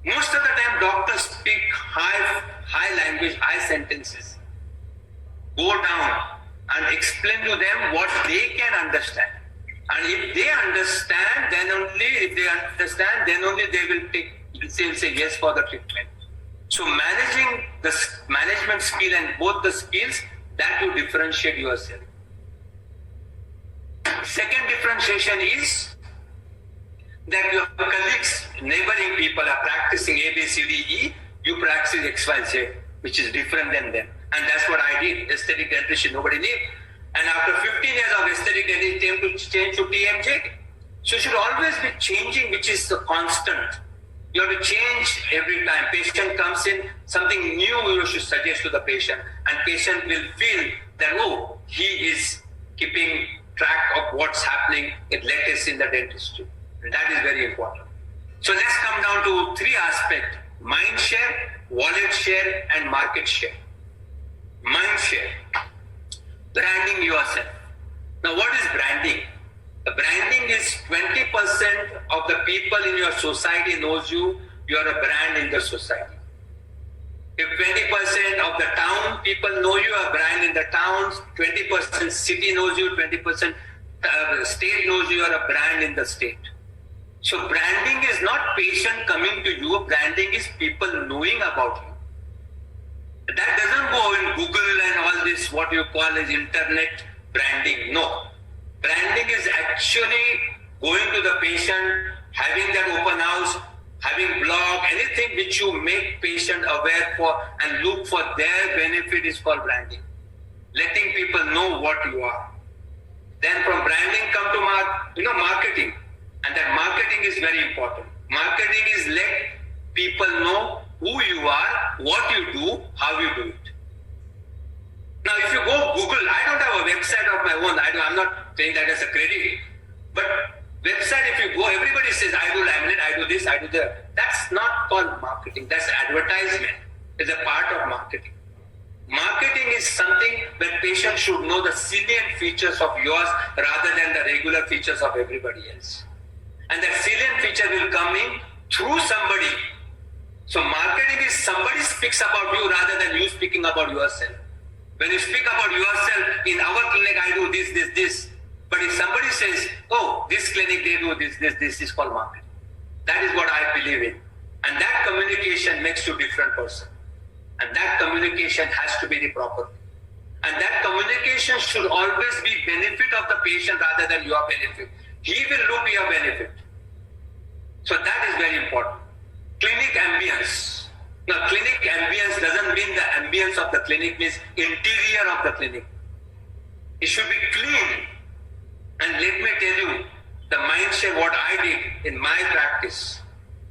Most of the time, doctors speak high high language, high sentences. Go down and explain to them what they can understand. And if they understand, then only they will say yes for the treatment. So managing the management skill and both the skills, that you differentiate yourself. Second differentiation is that your colleagues, neighboring people are practicing A, B, C, D, E, you practice X, Y, Z, which is different than them. And that's what I did. Aesthetic dentistry, nobody knew. And after 15 years of aesthetic dentistry, came to change to TMJ. So you should always be changing, which is the constant. You have to change every time. Patient comes in, something new you should suggest to the patient. And patient will feel that, oh, he is keeping track of what's happening at latest in the dentistry. And that is very important. So let's come down to three aspects: mind share, wallet share, and market share. Mind share. Branding yourself. Now what is branding? The branding is 20% of the people in your society knows you, you are a brand in the society. If 20% of the town people know you, a brand in the towns, 20% city knows you, 20% state knows you, are a brand in the state. So branding is not patient coming to you, branding is people knowing about you. That doesn't go in Google and all this, what you call as internet branding. No. Branding is actually going to the patient, having that open house, having blog, anything which you make patient aware for and look for their benefit is called branding. Letting people know what you are. Then from branding come to marketing. And that marketing is very important. Marketing is let people know who you are, what you do, how you do it. Now, if you go Google, I don't have a website of my own. I'm not saying that as a credit. But website, if you go, everybody says, I do laminate, I do this, I do that. That's not called marketing. That's advertisement. It's a part of marketing. Marketing is something that patients should know the salient features of yours rather than the regular features of everybody else. And that salient feature will come in through somebody. So marketing is somebody speaks about you rather than you speaking about yourself. When you speak about yourself, in our clinic I do this. But if somebody says, oh, this clinic they do this is called marketing. That is what I believe in. And that communication makes you a different person. And that communication has to be the proper. And that communication should always be benefit of the patient rather than your benefit. He will look your benefit. So that is very important. Clinic ambience. Now, clinic ambience doesn't mean the ambience of the clinic, means interior of the clinic. It should be clean. And let me tell you, the mindset, what I did in my practice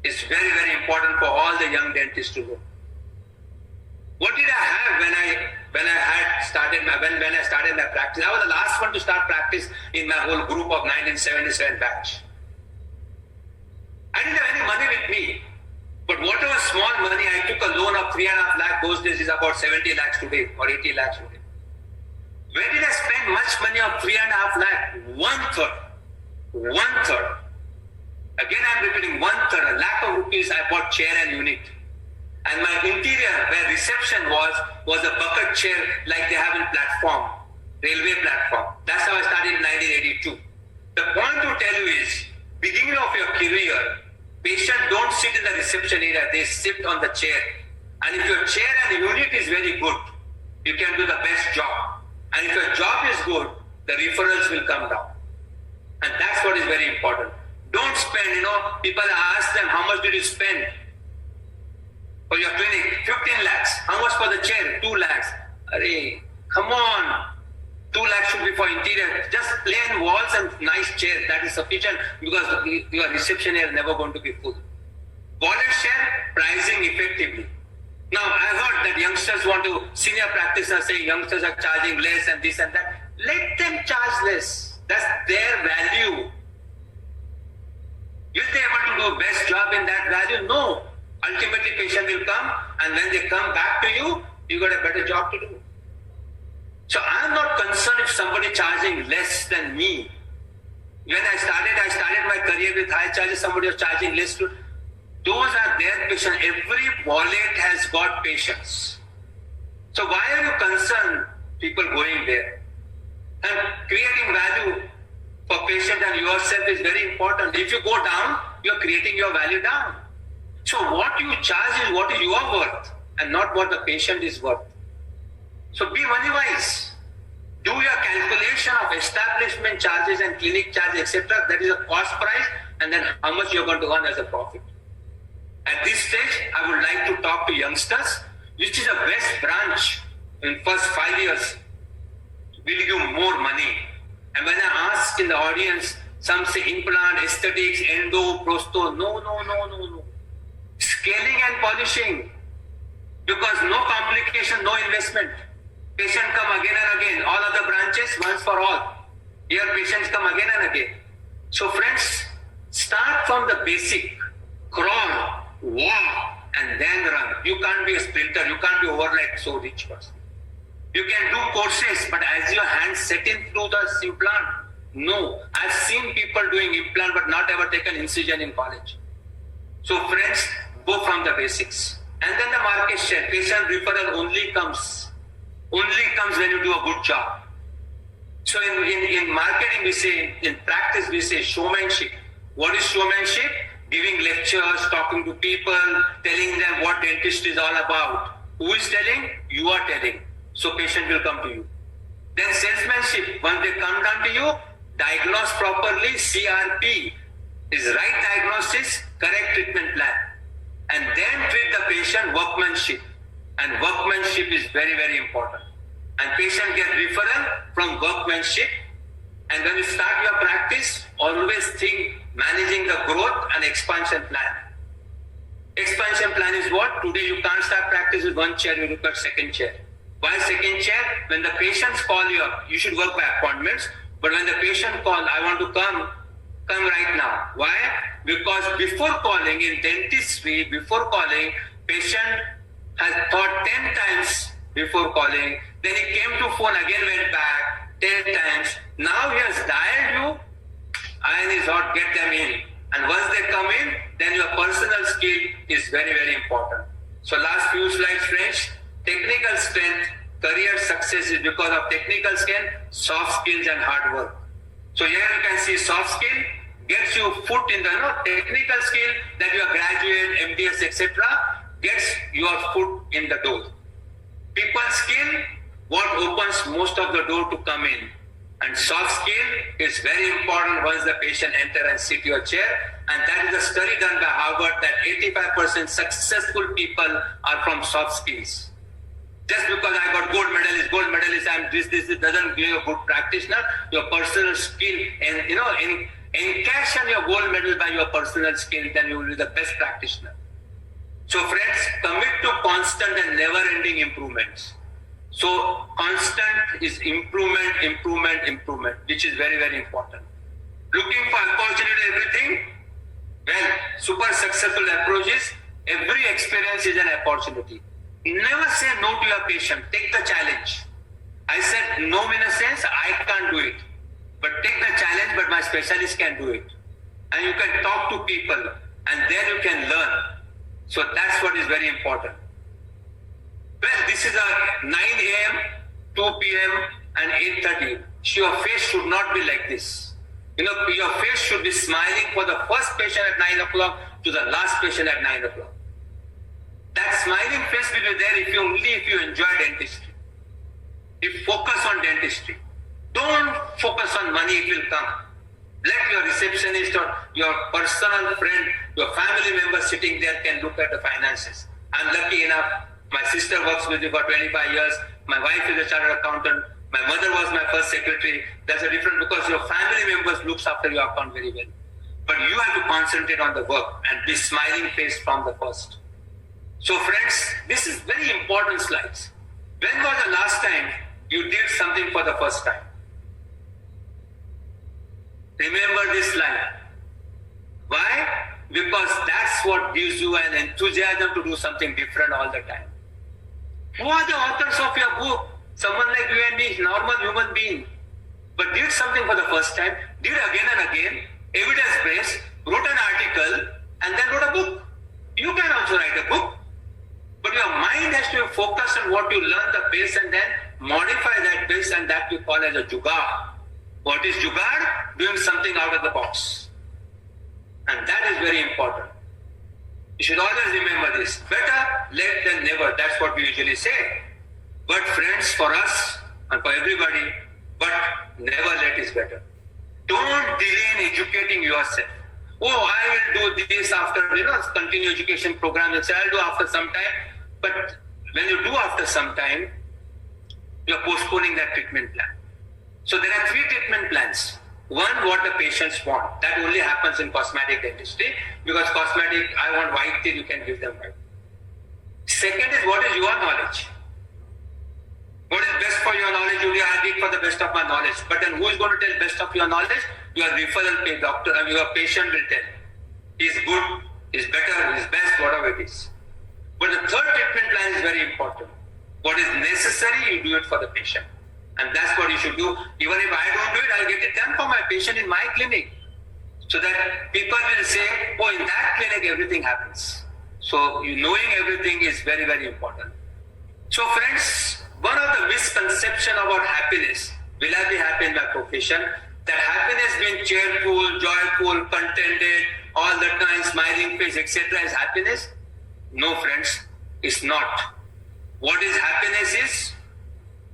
is very, very important for all the young dentists to know. What did I have when I started my practice? I was the last one to start practice in my whole group of 1977 batch. I didn't have any money with me. But whatever small money, I took a loan of 3.5 lakh. Those days is about 70 lakhs today or 80 lakhs today. Where did I spend much money of 3.5 lakh? One third. Again, I'm repeating, 1/3. A lakh of rupees I bought chair and unit. And my interior, where reception was a bucket chair like they have in platform, railway platform. That's how I started in 1982. The point to tell you is, beginning of your career, patients don't sit in the reception area, they sit on the chair. And if your chair and unit is very good, you can do the best job. And if your job is good, the referrals will come down. And that's what is very important. Don't spend, people ask them, how much did you spend for your clinic? 15 lakhs. How much for the chair? 2 lakhs. Arey, come on. 2 lakhs should be for interior. Just plain walls and nice chairs. That is sufficient because your reception is never going to be full. Wallet share, pricing effectively. Now, I heard that youngsters want to, senior practitioners say youngsters are charging less and this and that. Let them charge less. That's their value. Will they able to do best job in that value? No. Ultimately, patient will come, and when they come back to you, you got a better job to do. So I'm not concerned if somebody charging less than me. When I started my career with high charges, somebody was charging less. Those are their patients. Every wallet has got patients. So why are you concerned people going there? And creating value for patient and yourself is very important. If you go down, you're creating your value down. So what you charge is what is your worth and not what the patient is worth. So be money wise. Do your calculation of establishment charges and clinic charge, etc. That is a cost price, and then how much you're going to earn as a profit. At this stage, I would like to talk to youngsters, which is the best branch in first 5 years, will give more money. And when I ask in the audience, some say implant, aesthetics, endo, prosto. No. Scaling and polishing. Because no complication, no investment. Patient come again and again. All other branches, once for all. Here patients come again and again. So friends, start from the basic. Crawl, walk, and then run. You can't be a sprinter. You can't be overnight so rich person. You can do courses, but as your hands set in through the implant, no. I've seen people doing implant but not ever taken incision in college. So friends, go from the basics. And then the market share. Patient referral only comes when you do a good job. So in marketing we say, in practice we say showmanship. What is showmanship? Giving lectures, talking to people, telling them what dentistry is all about. Who is telling? You are telling. So patient will come to you. Then salesmanship. Once they come down to you, diagnose properly. CRP is right diagnosis, correct treatment plan. And then treat the patient workmanship. And workmanship is very, very important. And patient get referral from workmanship. And when you start your practice, always think managing the growth and expansion plan. Expansion plan is what? Today you can't start practice with one chair, you look at second chair. Why second chair? When the patients call you up, you should work by appointments. But when the patient calls, I want to come right now. Why? Because before calling, in dentistry, before calling, patient has thought 10 times before calling. Then he came to phone, again went back 10 times. Now he has dialed you, iron is hot, get them in. And once they come in, then your personal skill is very, very important. So last few slides, friends. Technical strength, career success is because of technical skill, soft skills and hard work. So here you can see soft skill gets you foot in the technical skill that you are graduate, MDS, etc. gets your foot in the door. People skill, what opens most of the door to come in. And soft skill is very important once the patient enter and sit your chair. And that is a study done by Harvard that 85% successful people are from soft skills. Just because I got gold medalist, I'm this doesn't give you a good practitioner. Your personal skill and encash your gold medal by your personal skill, then you will be the best practitioner. So friends, commit to constant and never-ending improvements. So constant is improvement, which is very, very important. Looking for opportunity, everything. Well, super successful approaches. Every experience is an opportunity. Never say no to your patient. Take the challenge. I said no in a sense, I can't do it. But take the challenge, but my specialist can do it. And you can talk to people and then you can learn. So that's what is very important. Well, this is a 9 a.m., 2 p.m. and 8:30. Your face should not be like this. Your face should be smiling for the first patient at 9 o'clock to the last patient at 9 o'clock. That smiling face will be there if you enjoy dentistry. If focus on dentistry. Don't focus on money, it will come. Let your receptionist or your personal friend, your family member sitting there can look at the finances. I'm lucky enough. My sister works with me for 25 years. My wife is a chartered accountant. My mother was my first secretary. That's a different because your family members looks after your account very well. But you have to concentrate on the work and be smiling face from the first. So friends, this is very important slides. When was the last time you did something for the first time? Remember this slide. Why? Because that's what gives you an enthusiasm to do something different all the time. Who are the authors of your book? Someone like you and me, normal human being. But did something for the first time, did again and again, evidence-based, wrote an article, and then wrote a book. You can also write a book. But your mind has to be focused on what you learn the base and then modify that base, and that we call as a jugaad. What is jugaad? Doing something out of the box. And that is very important. You should always remember this. Better late than never. That's what we usually say. But friends, for us and for everybody, but never late is better. Don't delay in educating yourself. Oh, I will do this after, continue education program. And say, I'll do after some time. But when you do after some time, you're postponing that treatment plan. So there are 3 treatment plans. One, what the patients want. That only happens in cosmetic dentistry, because cosmetic, I want white teeth, you can give them white. Second is, what is your knowledge? What is best for your knowledge? You I did for the best of my knowledge. But then who is going to tell best of your knowledge? Your referral pay doctor, and your patient will tell. He's good, he's better, he's best, whatever it is. But the third treatment plan is very important. What is necessary, you do it for the patient. And that's what you should do. Even if I don't do it, I'll get it done for my patient in my clinic. So that people will say, oh, in that clinic, everything happens. So knowing everything is very, very important. So friends, one of the misconceptions about happiness, will I be happy in my profession? That happiness being cheerful, joyful, contented, all the time, smiling face, etc. is happiness? No, friends, it's not. What is happiness is?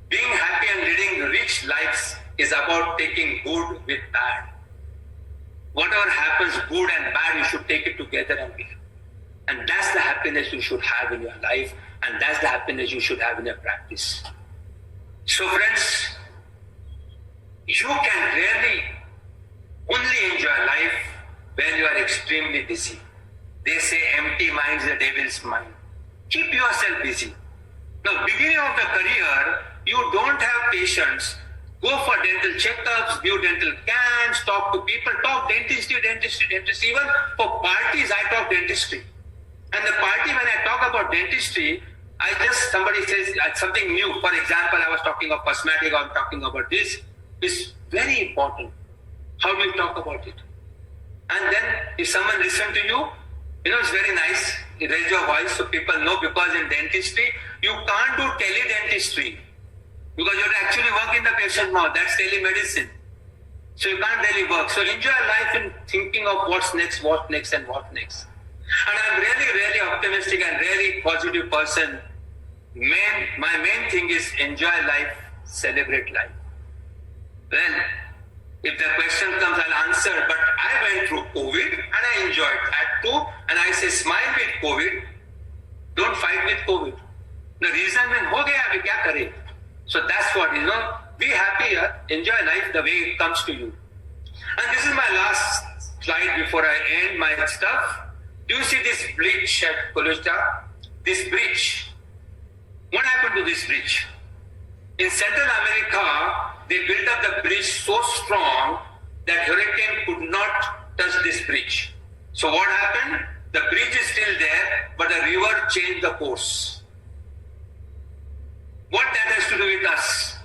Being happy and leading rich lives is about taking good with bad. Whatever happens, good and bad, you should take it together and be. And that's the happiness you should have in your life, and that's the happiness you should have in your practice. So friends, you can really only enjoy life when you are extremely busy. They say empty mind is the devil's mind. Keep yourself busy. Now, beginning of the career, you don't have patients. Go for dental checkups, give dental camps, talk to people, talk dentistry. Even for parties, I talk dentistry. And the party, when I talk about dentistry, somebody says something new. For example, I was talking of cosmetic, I'm talking about this. It's very important. How do you talk about it? And then if someone listens to you, it's very nice. You raise your voice so people know, because in dentistry, you can't do tele-dentistry. Because you have to actually work in the patient mouth. That's telemedicine. So you can't really work. So enjoy life in thinking of what's next, what next, and what next. And I'm really, really optimistic and really positive person. My main thing is enjoy life, celebrate life. Well, if the question comes, I'll answer. But I went through COVID and I enjoyed that too. And I say, smile with COVID. Don't fight with COVID. The reason when ho gaya, abhi kya kare? So that's what, be happy, enjoy life the way it comes to you. And this is my last slide before I end my stuff. Do you see this bridge at Kolujta? This bridge. What happened to this bridge? In Central America, they built up the bridge so strong that hurricane could not touch this bridge. So what happened? The bridge is still there, but the river changed the course. What that has to do with us?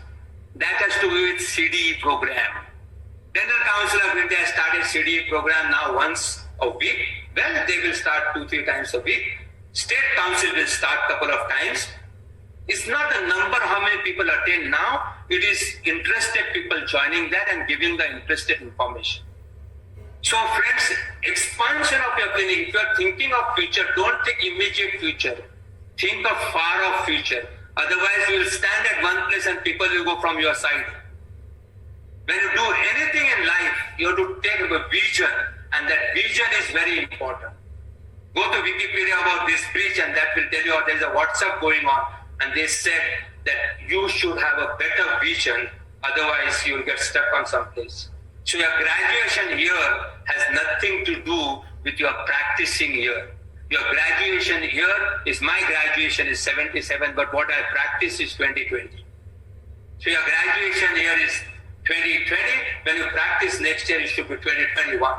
That has to do with CDE program. Dental Council of India has started CDE program now once a week. Well, they will start 2-3 times a week. State Council will start couple of times. It's not the number how many people attend now. It is interested people joining that and giving the interested information. So friends, expansion of your clinic. If you are thinking of future, don't think immediate future. Think of far off future. Otherwise, you will stand at one place and people will go from your side. When you do anything in life, you have to take a vision, and that vision is very important. Go to Wikipedia about this bridge, and that will tell you there is a WhatsApp going on, and they said that you should have a better vision, otherwise you will get stuck on some place. So your graduation year has nothing to do with your practicing year. Your graduation year is, my graduation is 77, but what I practice is 2020. So your graduation year is 2020. When you practice next year, it should be 2021.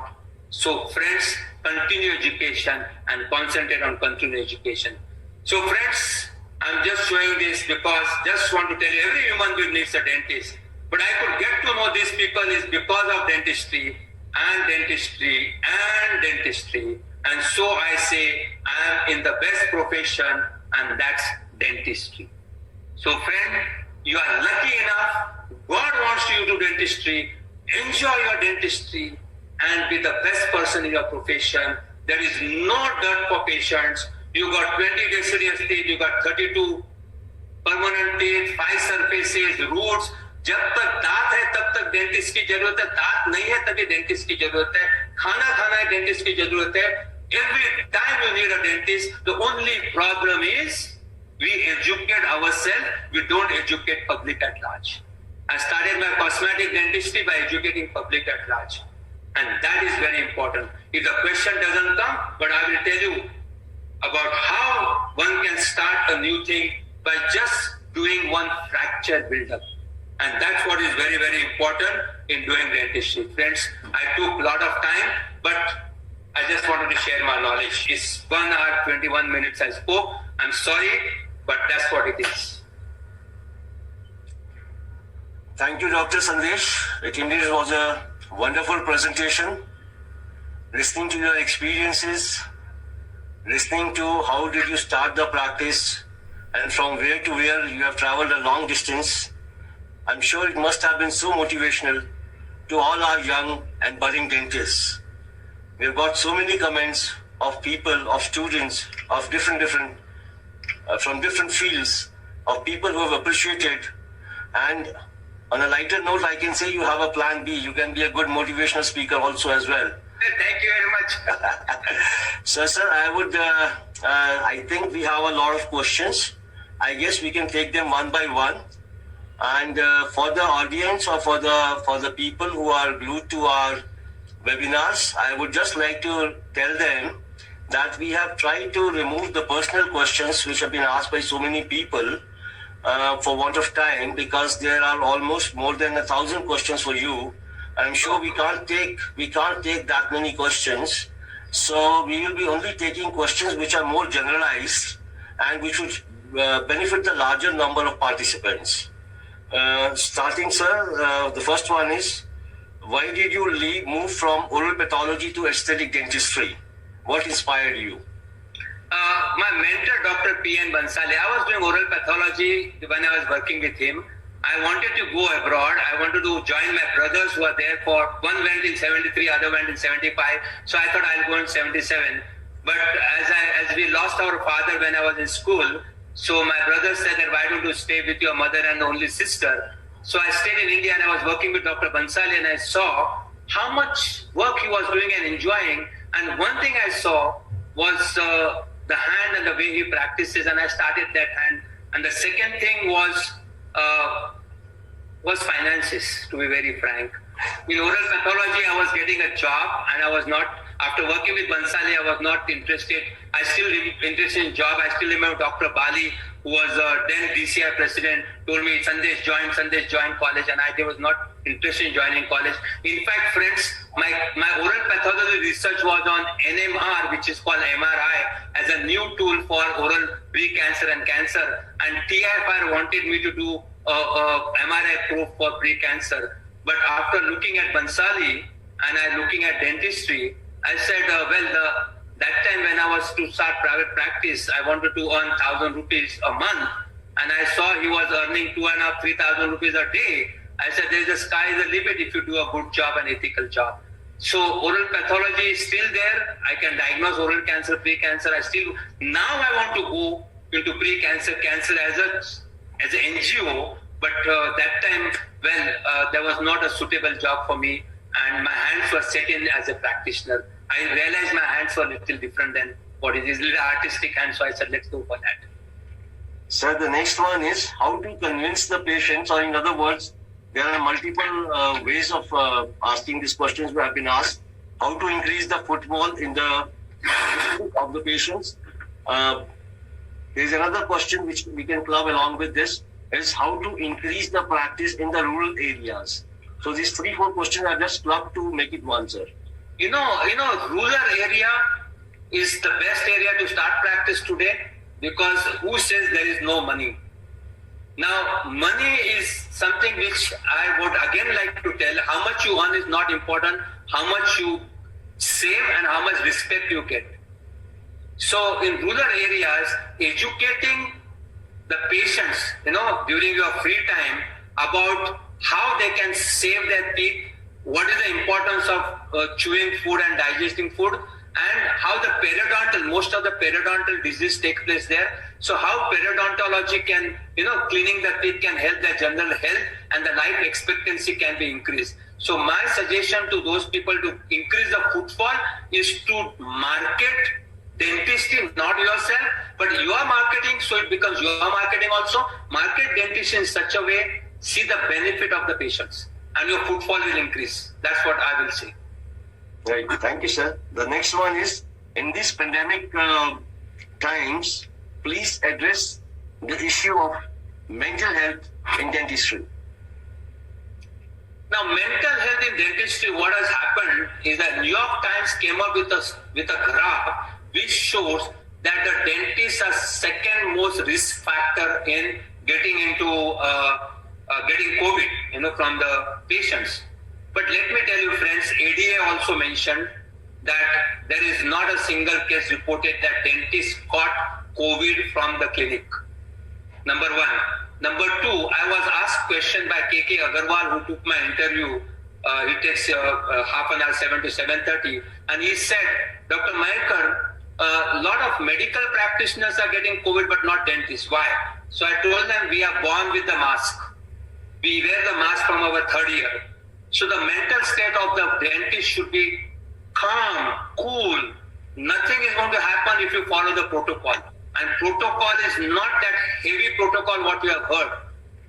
So friends, continue education and concentrate on continuing education. So friends, I'm just showing this because just want to tell you, every human being needs a dentist. But I could get to know these people is because of dentistry and dentistry and dentistry. And so I say I am in the best profession, and that's dentistry. So friend, you are lucky enough. God wants you to dentistry. Enjoy your dentistry and be the best person in your profession. There is no dirt for patients. You got 20 deciduous teeth, you got 32 permanent teeth, 5 surfaces, roots. जब तक दांत है तब तक dentist की जरूरत है, दांत नहीं है तभी डेंटिस्ट की जरूरत है, खाना खाना है डेंटिस्ट की जरूरत है. Every time you need a dentist, the only problem is we educate ourselves, we don't educate public at large. I started my cosmetic dentistry by educating public at large. And that is very important. If the question doesn't come, but I will tell you about how one can start a new thing by just doing one fracture build-up. And that's what is very, very important in doing dentistry. Friends, I took a lot of time, but I just wanted to share my knowledge. It's 1 hour, 21 minutes I spoke. I'm sorry, but that's what it is. Thank you, Dr. Sandesh. It indeed was a wonderful presentation. Listening to your experiences, listening to how did you start the practice and from where to where you have traveled a long distance. I'm sure it must have been so motivational to all our young and budding dentists. We've got so many comments of people, of students, of from different fields, of people who have appreciated. And on a lighter note, I can say you have a plan B. You can be a good motivational speaker also as well. Thank you very much. So, sir, I think we have a lot of questions. I guess we can take them one by one. And for the audience or for the people who are glued to our webinars, I would just like to tell them that we have tried to remove the personal questions which have been asked by so many people for want of time, because there are almost more than 1,000 questions for you. I'm sure we can't take that many questions. So we will be only taking questions which are more generalized and which would benefit the larger number of participants. Starting, sir, the first one is, why did you move from oral pathology to aesthetic dentistry? What inspired you? My mentor, Dr. P.N. Bansali, I was doing oral pathology when I was working with him. I wanted to go abroad. I wanted to join my brothers who are there for, one went in 73, other went in 75. So I thought I'll go in 77. But as we lost our father when I was in school, so my brother said that why don't you stay with your mother and only sister? So I stayed in India and I was working with Dr. Bansali, and I saw how much work he was doing and enjoying. And one thing I saw was the hand and the way he practices, and I started that hand. And the second thing was finances, to be very frank. In oral pathology, I was getting a job, and I was not, after working with Bansali, I was not interested. I still interested in job. I still remember Dr. Bali, who was then DCI president, told me, Sandesh, join college, and I was not interested in joining college. In fact, friends, my oral pathology research was on NMR, which is called MRI, as a new tool for oral pre-cancer and cancer. And TIFR wanted me to do MRI probe for pre-cancer. But after looking at Bansali and I looking at dentistry, I said, that time when I was to start private practice, I wanted to earn 1,000 rupees a month. And I saw he was earning 2,500, 3,000 rupees a day. I said, there's a sky is the limit if you do a good job and ethical job. So oral pathology is still there. I can diagnose oral cancer, pre-cancer. Now I want to go into pre-cancer, cancer as an NGO. But that time, there was not a suitable job for me, and my hands were set in as a practitioner. I realized my hands were a little different than what it is, a little artistic hand, so I said, let's go for that. Sir, the next one is how to convince the patients, or in other words, there are multiple ways of asking these questions we have been asked. How to increase the footfall in the of the patients. There is another question which we can club along with this, is how to increase the practice in the rural areas. So these 3-4 questions are just clubbed to make it one, sir. You know, rural area is the best area to start practice today, because who says there is no money? Now, money is something which I would again like to tell. How much you earn is not important. How much you save and how much respect you get. So in rural areas, educating the patients, during your free time about how they can save their teeth, what is the importance of chewing food and digesting food, and how the most of the periodontal disease take place there. So how periodontology can, cleaning the teeth can help their general health, and the life expectancy can be increased. So my suggestion to those people to increase the footfall is to market dentistry, not yourself, but you are marketing, so it becomes your marketing also. Market dentistry in such a way, see the benefit of the patients, and your footfall will increase. That's what I will say. Right. Thank you, sir. The next one is, in these pandemic times, please address the issue of mental health in dentistry. Now, mental health in dentistry, what has happened is that New York Times came up with a graph which shows that the dentists are second most risk factor in getting into getting COVID, from the patients. But let me tell you, friends, ADA also mentioned that there is not a single case reported that dentists caught COVID from the clinic. Number one. Number two, I was asked question by KK Agarwal, who took my interview. He takes half an hour, 7 to 7:30, and he said, Dr. Mayekar, a lot of medical practitioners are getting COVID, but not dentists. Why? So I told them, we are born with the mask. We wear the mask from our third year. So the mental state of the dentist should be calm, cool. Nothing is going to happen if you follow the protocol. And protocol is not that heavy protocol what you have heard.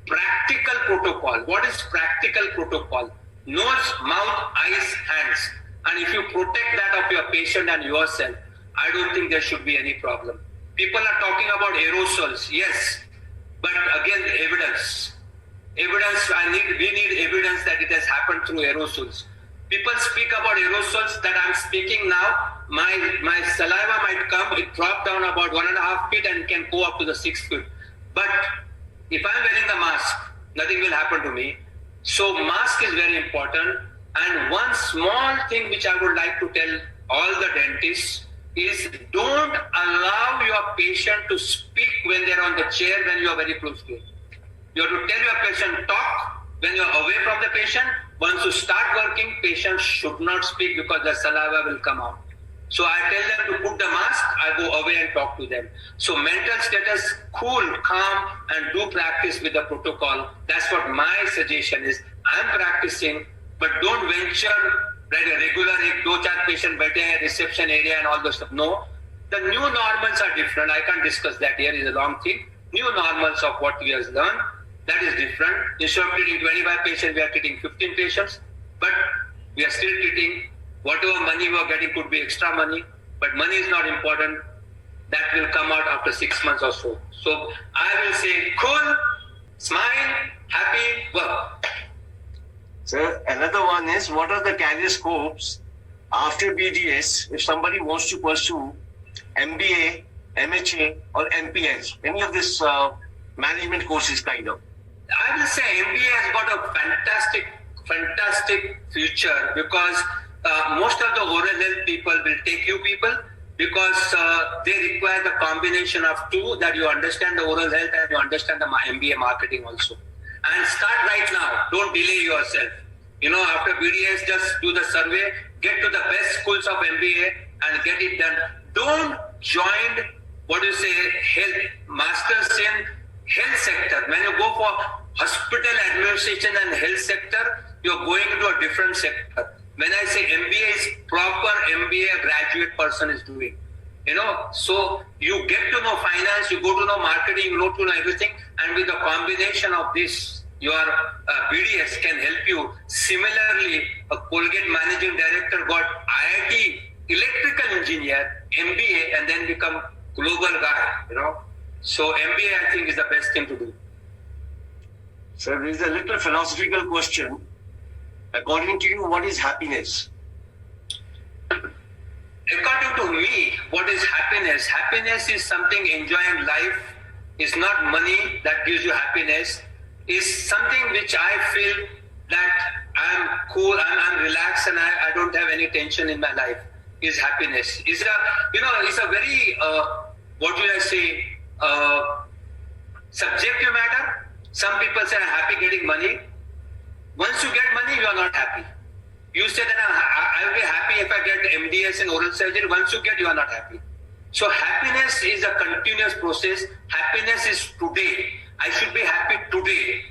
Practical protocol. What is practical protocol? Nose, mouth, eyes, hands. And if you protect that of your patient and yourself, I don't think there should be any problem. People are talking about aerosols. Yes. But again, evidence. We need evidence that it has happened through aerosols. People speak about aerosols that I'm speaking now. My saliva might come, it drop down about 1.5 feet and can go up to the 6 feet. But if I'm wearing the mask, nothing will happen to me. So mask is very important. And one small thing which I would like to tell all the dentists is don't allow your patient to speak when they're on the chair when you are very close to it. You have to tell your patient talk when you're away from the patient. Once you start working, patients should not speak because the saliva will come out. So I tell them to put the mask, I go away and talk to them. So mental status, cool, calm, and do practice with the protocol. That's what my suggestion is. I'm practicing, but don't venture like a regular 2-4 patient बैठे reception area and all those stuff. No, the new normals are different. I can't discuss that here. Is a long thing. New normals of what we have learned. That is different. Instead of treating 25 patients, we are treating 15 patients. But we are still treating. Whatever money we are getting could be extra money. But money is not important. That will come out after 6 months or so. So I will say, cool, smile, happy, work. Sir, another one is, what are the career scopes after BDS if somebody wants to pursue MBA, MHA, or MPH? Any of this management courses kind of? I will say MBA has got a fantastic future because most of the oral health people will take you people because they require the combination of two, that you understand the oral health and you understand the MBA marketing also. And start right now. Don't delay yourself. After BDS, just do the survey, get to the best schools of MBA and get it done. Don't join, health, masters in health sector. When you go for hospital administration and health sector, you're going into a different sector. When I say MBA is proper MBA, a graduate person is doing. So you get to know finance, you go to know marketing, you know to know everything. And with the combination of this, your BDS can help you. Similarly, a Colgate managing director got IIT electrical engineer, MBA, and then become global guy, So MBA, I think, is the best thing to do. So there is a little philosophical question. According to you, what is happiness? According to me, what is happiness? Happiness is something enjoying life. It's not money that gives you happiness. It's something which I feel that I'm cool, I'm relaxed, and I don't have any tension in my life. Is happiness. It's a very, Subjective matter. Some people say, I'm happy getting money. Once you get money, you are not happy. You say that I will be happy if I get MDS in oral surgery. Once you get, you are not happy. So happiness is a continuous process. Happiness is today. I should be happy today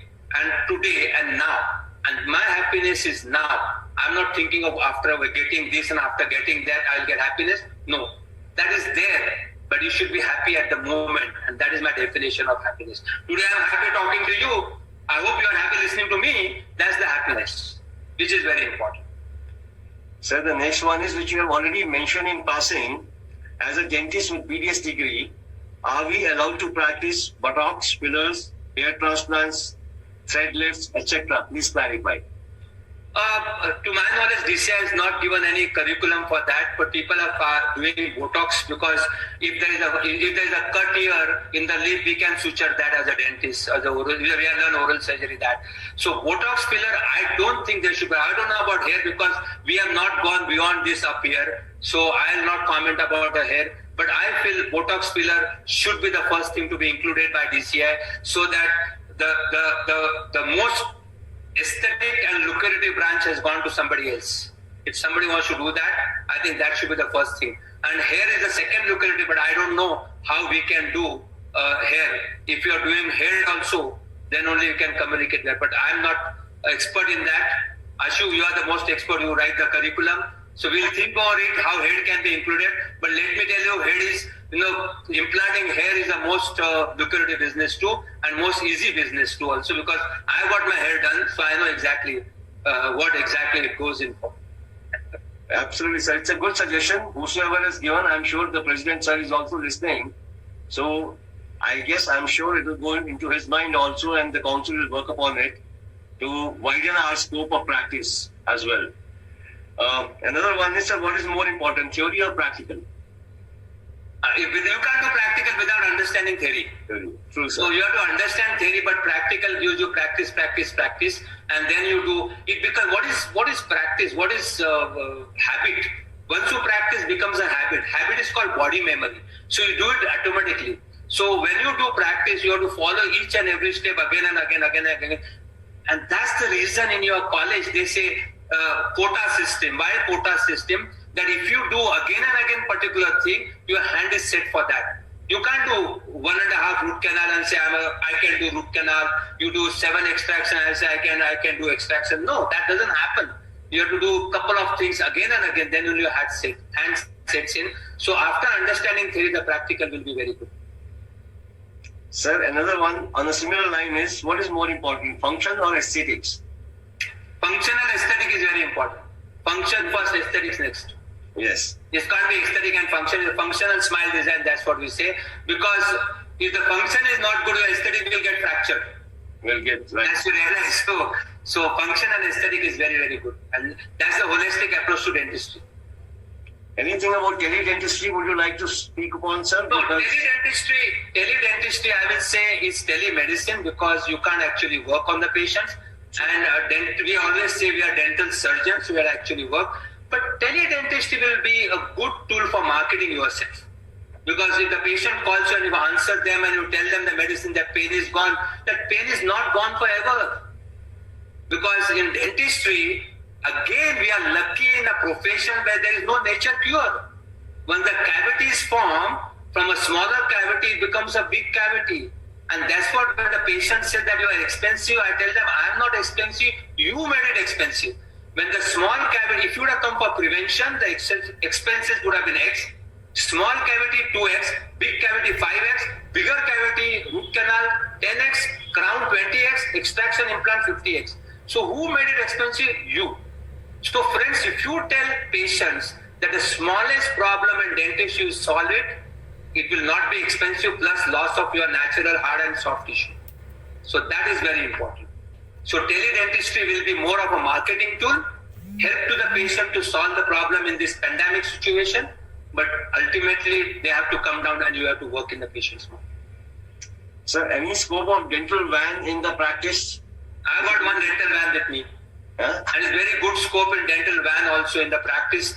and now. And my happiness is now. I'm not thinking of after getting this and after getting that, I'll get happiness. No, that is there. But you should be happy at the moment. And that is my definition of happiness. Today I'm happy talking to you. I hope you are happy listening to me. That's the happiness, which is very important. Sir, the next one is which you have already mentioned in passing. As a dentist with BDS degree, are we allowed to practice buttocks, fillers, hair transplants, thread lifts, etc.? Please clarify. To my knowledge, DCI has not given any curriculum for that, but people are doing Botox because if there is a cut here in the lip, we can suture that as a dentist, as a oral. We have done oral surgery that. So Botox filler, I don't think there should be. I don't know about hair because we have not gone beyond this up here. So I'll not comment about the hair. But I feel Botox filler should be the first thing to be included by DCI, so that the most aesthetic and lucrative branch has gone to somebody else. If somebody wants to do that, I think that should be the first thing. And hair is the second lucrative, but I don't know how we can do hair. If you are doing hair also, then only you can communicate that. But I'm not expert in that. Ashu, you are the most expert. You write the curriculum. So we'll think about it, how hair can be included. But let me tell you, hair is, implanting hair is the most lucrative business too, and most easy business too also, because I got my hair done, so I know exactly what exactly it goes in for. Absolutely, sir. It's a good suggestion. Whosoever has given, I'm sure the President, sir, is also listening. So I'm sure it will go into his mind also, and the council will work upon it to widen our scope of practice as well. Another one is, sir, what is more important, theory or practical? You can't do practical without understanding theory. True, sir. So you have to understand theory, but practical, you do practice, and then you do it. Because what is practice? What is habit? Once you practice, becomes a habit. Habit is called body memory. So you do it automatically. So when you do practice, you have to follow each and every step again and again. And that's the reason in your college they say quota system. Why quota system? That if you do again and again particular thing, your hand is set for that. You can't do 1.5 root canal and say I can do root canal. You do 7 extraction and say I can do extraction. No, that doesn't happen. You have to do a couple of things again and again. Then only your hand sets in. So after understanding theory, the practical will be very good. Sir, another one on a similar line is, what is more important, function or aesthetics? Function and aesthetic is very important. Function first, aesthetics next. Yes. It can't be aesthetic and function. It's a functional smile design, that's what we say. Because if the function is not good, your aesthetic will get fractured. Will get right. As you realize. So function and aesthetic is very, very good. And that's the holistic approach to dentistry. Anything about teledentistry would you like to speak upon, sir? No, teledentistry, I will say, is telemedicine because you can't actually work on the patients. And we always say we are dental surgeons, we are actually work. But teledentistry will be a good tool for marketing yourself. Because if the patient calls you and you answer them and you tell them the medicine, that pain is gone, that pain is not gone forever. Because in dentistry, again, we are lucky in a profession where there is no nature cure. When the cavities form, from a smaller cavity, it becomes a big cavity. And that's what when the patient said that you are expensive, I tell them, I am not expensive, you made it expensive. When the small cavity, if you would have come for prevention, the expenses would have been X. Small cavity 2X, big cavity 5X, bigger cavity root canal 10X, crown 20X, extraction implant 50X. So who made it expensive? You. So friends, if you tell patients that the smallest problem in dentistry, you solve it, it will not be expensive plus loss of your natural hard and soft tissue. So that is very important. So teledentistry will be more of a marketing tool, help to the patient to solve the problem in this pandemic situation, but ultimately they have to come down and you have to work in the patient's mouth. Sir, any scope of dental van in the practice? I got one dental van with me. Huh? And it's very good scope in dental van also in the practice.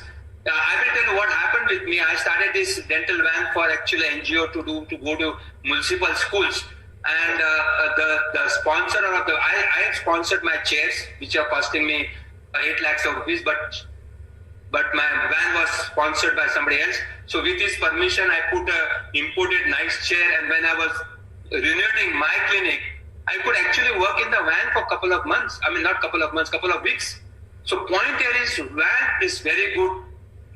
I will tell you what happened with me. I started this dental van for actually NGO to go to municipal schools. And the sponsor of I had sponsored my chairs, which are costing me 8 lakhs of rupees, but my van was sponsored by somebody else. So with his permission, I put a imported nice chair, and when I was renewing my clinic, I could actually work in the van for a couple of months. I mean, not couple of months, couple of weeks. So point here is van is very good,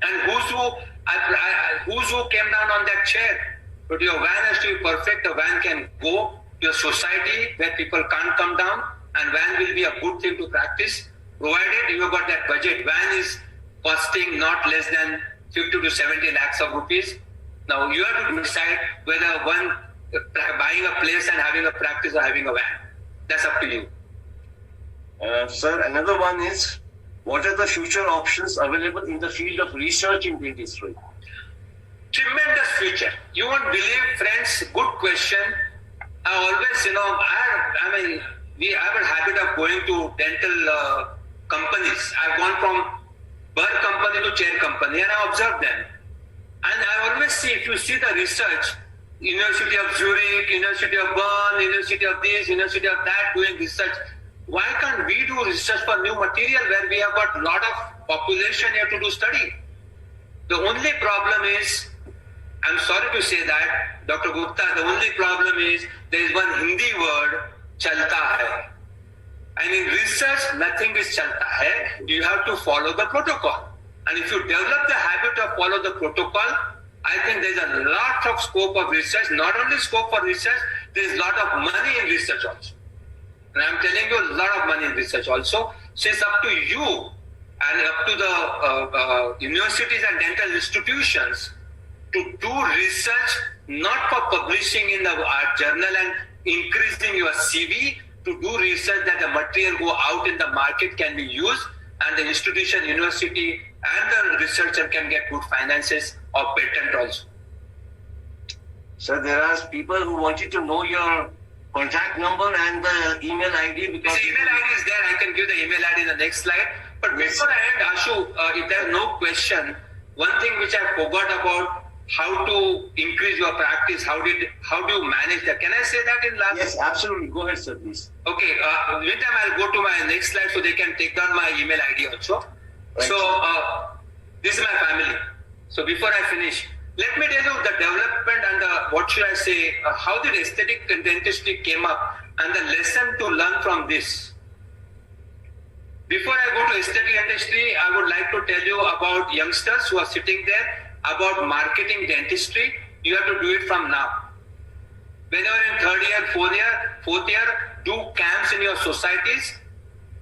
and who's who came down on that chair. But your van has to be perfect. The van can go to a society where people can't come down, and van will be a good thing to practice, provided you have got that budget. Van is costing not less than 50 to 70 lakhs of rupees. Now you have to decide whether one buying a place and having a practice or having a van. That's up to you. Sir, another one is, what are the future options available in the field of research in dentistry? Tremendous future. You won't believe, friends, good question. I always, we have a habit of going to dental companies. I've gone from bird company to chair company, and I observe them. And I always see, if you see the research, University of Zurich, University of Bern, University of this, University of that, doing research. Why can't we do research for new material where we have got a lot of population here to do study? The only problem is, I'm sorry to say that, Dr. Gupta, the only problem is there is one Hindi word, chalta hai. And in research, nothing is chalta hai. You have to follow the protocol. And if you develop the habit of follow the protocol, I think there's a lot of scope of research. Not only scope for research, there's a lot of money in research also. And I'm telling you, a lot of money in research also. So it's up to you and up to the universities and dental institutions to do research, not for publishing in the journal and increasing your CV, to do research that the material go out in the market can be used, and the institution, university, and the researcher can get good finances or patent also. So there are people who wanted to know your contact number and the email ID. Because the email ID is there. I can give the email ID in the next slide. But before I end, Ashu, if there is no question, one thing which I forgot about, how to increase your practice, how do you manage that? Can I say that in last? Yes, absolutely. Go ahead, sir, please. Okay. Meantime, I'll go to my next slide so they can take down my email ID also. Right. So this is my family. So before I finish, let me tell you the development and what should I say, how the aesthetic dentistry came up and the lesson to learn from this. Before I go to aesthetic dentistry, I would like to tell you about youngsters who are sitting there, about marketing dentistry. You have to do it from now. Whenever in third year, fourth year, do camps in your societies.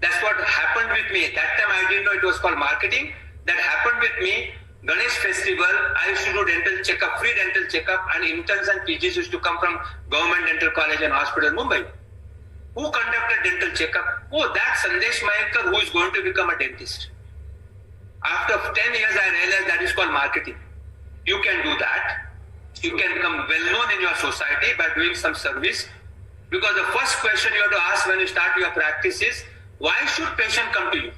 That's what happened with me. That time I didn't know it was called marketing. That happened with me. Ganesh festival, I used to do dental checkup, free dental checkup, and interns and PGs used to come from Government Dental College and Hospital, Mumbai. Who conducted dental checkup? Oh, that's Sandesh Mayekar, who is going to become a dentist. After 10 years, I realized that is called marketing. You can do that. You can become well known in your society by doing some service. Because the first question you have to ask when you start your practice is, why should patient come to you?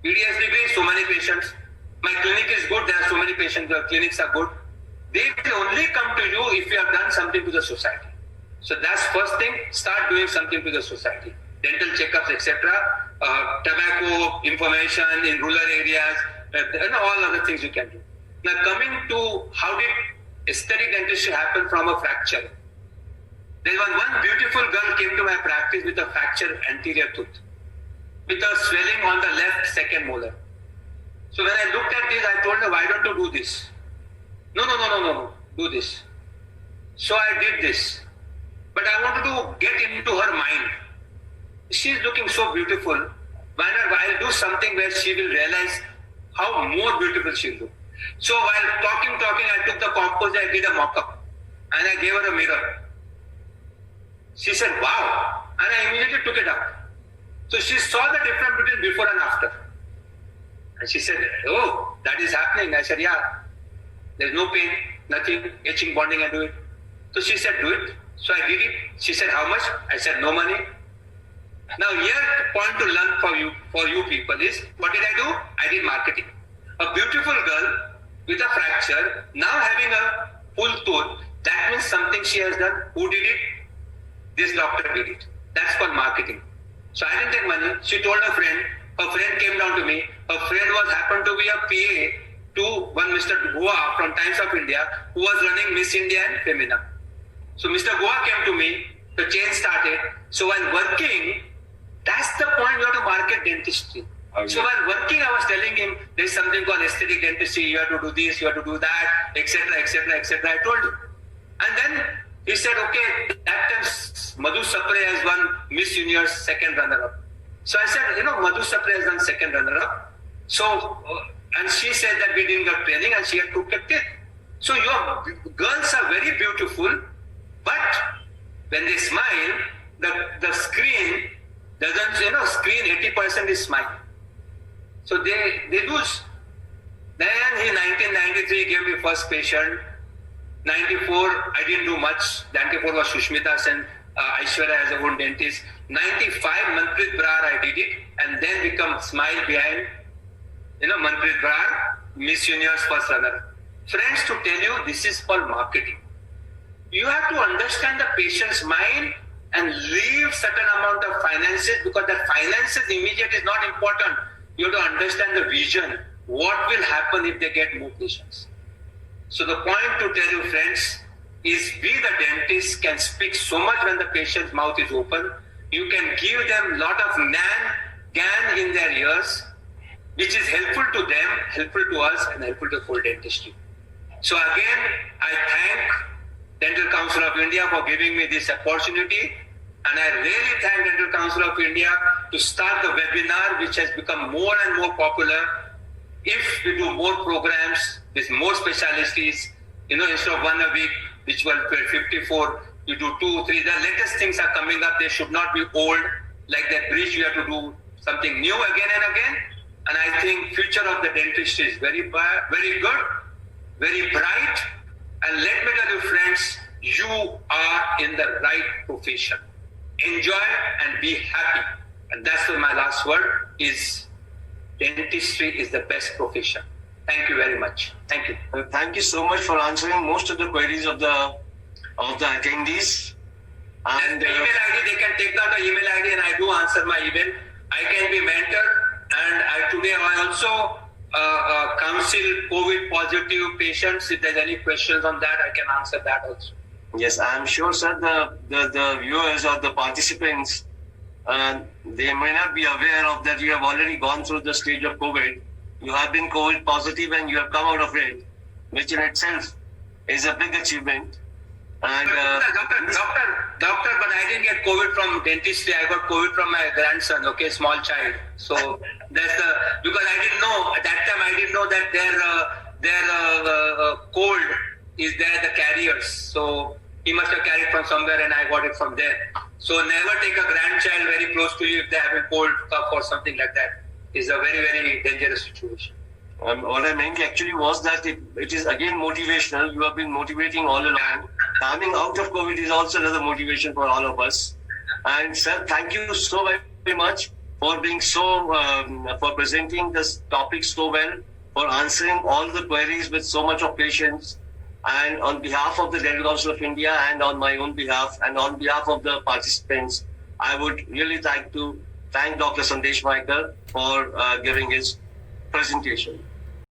BDS degree, so many patients. My clinic is good, there are so many patients, the clinics are good. They will only come to you if you have done something to the society. So that's first thing, start doing something to the society. Dental checkups, etc. Tobacco information in rural areas, and all other things you can do. Now coming to how did aesthetic dentistry happen from a fracture. There was one beautiful girl came to my practice with a fractured anterior tooth, with a swelling on the left second molar. So when I looked at this, I told her, why don't you do this? No, do this. So I did this. But I wanted to get into her mind. She's looking so beautiful. Why not? I'll do something where she will realize how more beautiful she'll look. So while talking, I took the composite, I did a mock-up. And I gave her a mirror. She said, wow. And I immediately took it out. So she saw the difference between before and after. And she said, oh, that is happening. I said, yeah. There's no pain, nothing, etching, bonding, I do it. So she said, do it. So I did it. She said, how much? I said, no money. Now here, the point to learn for you people is, what did I do? I did marketing. A beautiful girl with a fracture, now having a full tooth, That means something she has done. Who did it? This doctor did it. That's called marketing. So I didn't take money. She told her friend. Her friend came down to me. Her friend happened to be a PA to one Mr. Goa from Times of India, who was running Miss India and Femina. So Mr. Goa came to me. The chain started. So while working, that's the point, you have to market dentistry. Okay. So while working, I was telling him there's something called aesthetic dentistry. You have to do this, you have to do that, etc., etc., etc. I told him. And then he said, okay, that time Madhu Sapre has won Miss Universe second runner-up. So I said, Madhu Sapre has won second runner-up. So, and she said that we didn't get training and she had to get it. So your girls are very beautiful, but when they smile, the screen doesn't, screen 80% is smile. So they lose. Then in 1993 gave me first patient. 94, I didn't do much. 94 was Sushmita Sen, Aishwarya as a own dentist. 95, Manpreet Brar, I did it. And then become smile behind, Manpreet Brar, Miss Universe first runner. Friends, to tell you, this is called marketing. You have to understand the patient's mind and leave certain amount of finances, because that finances immediate is not important. You have to understand the vision. What will happen if they get more patients? So the point to tell you, friends, is we the dentists can speak so much when the patient's mouth is open. You can give them a lot of GAN in their ears, which is helpful to them, helpful to us, and helpful to full dentistry. So again, I thank Dental Council of India for giving me this opportunity. And I really thank Dental Council of India to start the webinar, which has become more and more popular. If we do more programs with more specialties, instead of one a week, which were 54, you do 2, 3. The latest things are coming up. They should not be old. Like that bridge, you have to do something new again and again. And I think future of the dentistry is very good, very bright. And let me tell you, friends, you are in the right profession. Enjoy and be happy. And that's my last word is dentistry is the best profession. Thank you very much. Thank you. Thank you so much for answering most of the queries of the attendees. And the email ID, they can take down the email ID and I do answer my email. I can be mentored, and today I also counsel COVID positive patients. If there's any questions on that, I can answer that also. Yes, I'm sure, sir, the viewers or the participants, they may not be aware of that you have already gone through the stage of COVID. You have been COVID positive and you have come out of it, which in itself is a big achievement. And doctor, but I didn't get COVID from dentistry. I got COVID from my grandson, small child. So that's because I didn't know, at that time I didn't know that their cold is there, the carriers. So he must have carried from somewhere and I got it from there. So never take a grandchild very close to you if they have a cold, cough or something like that. It's a very, very dangerous situation. What I meant actually was that it is again motivational. You have been motivating all along. Coming out of COVID is also another motivation for all of us. And sir, thank you so very much for being for presenting this topic so well, for answering all the queries with so much of patience. And on behalf of the Dental Council of India and on my own behalf and on behalf of the participants, I would really like to thank Dr. Sandesh Mayekar for giving his presentation.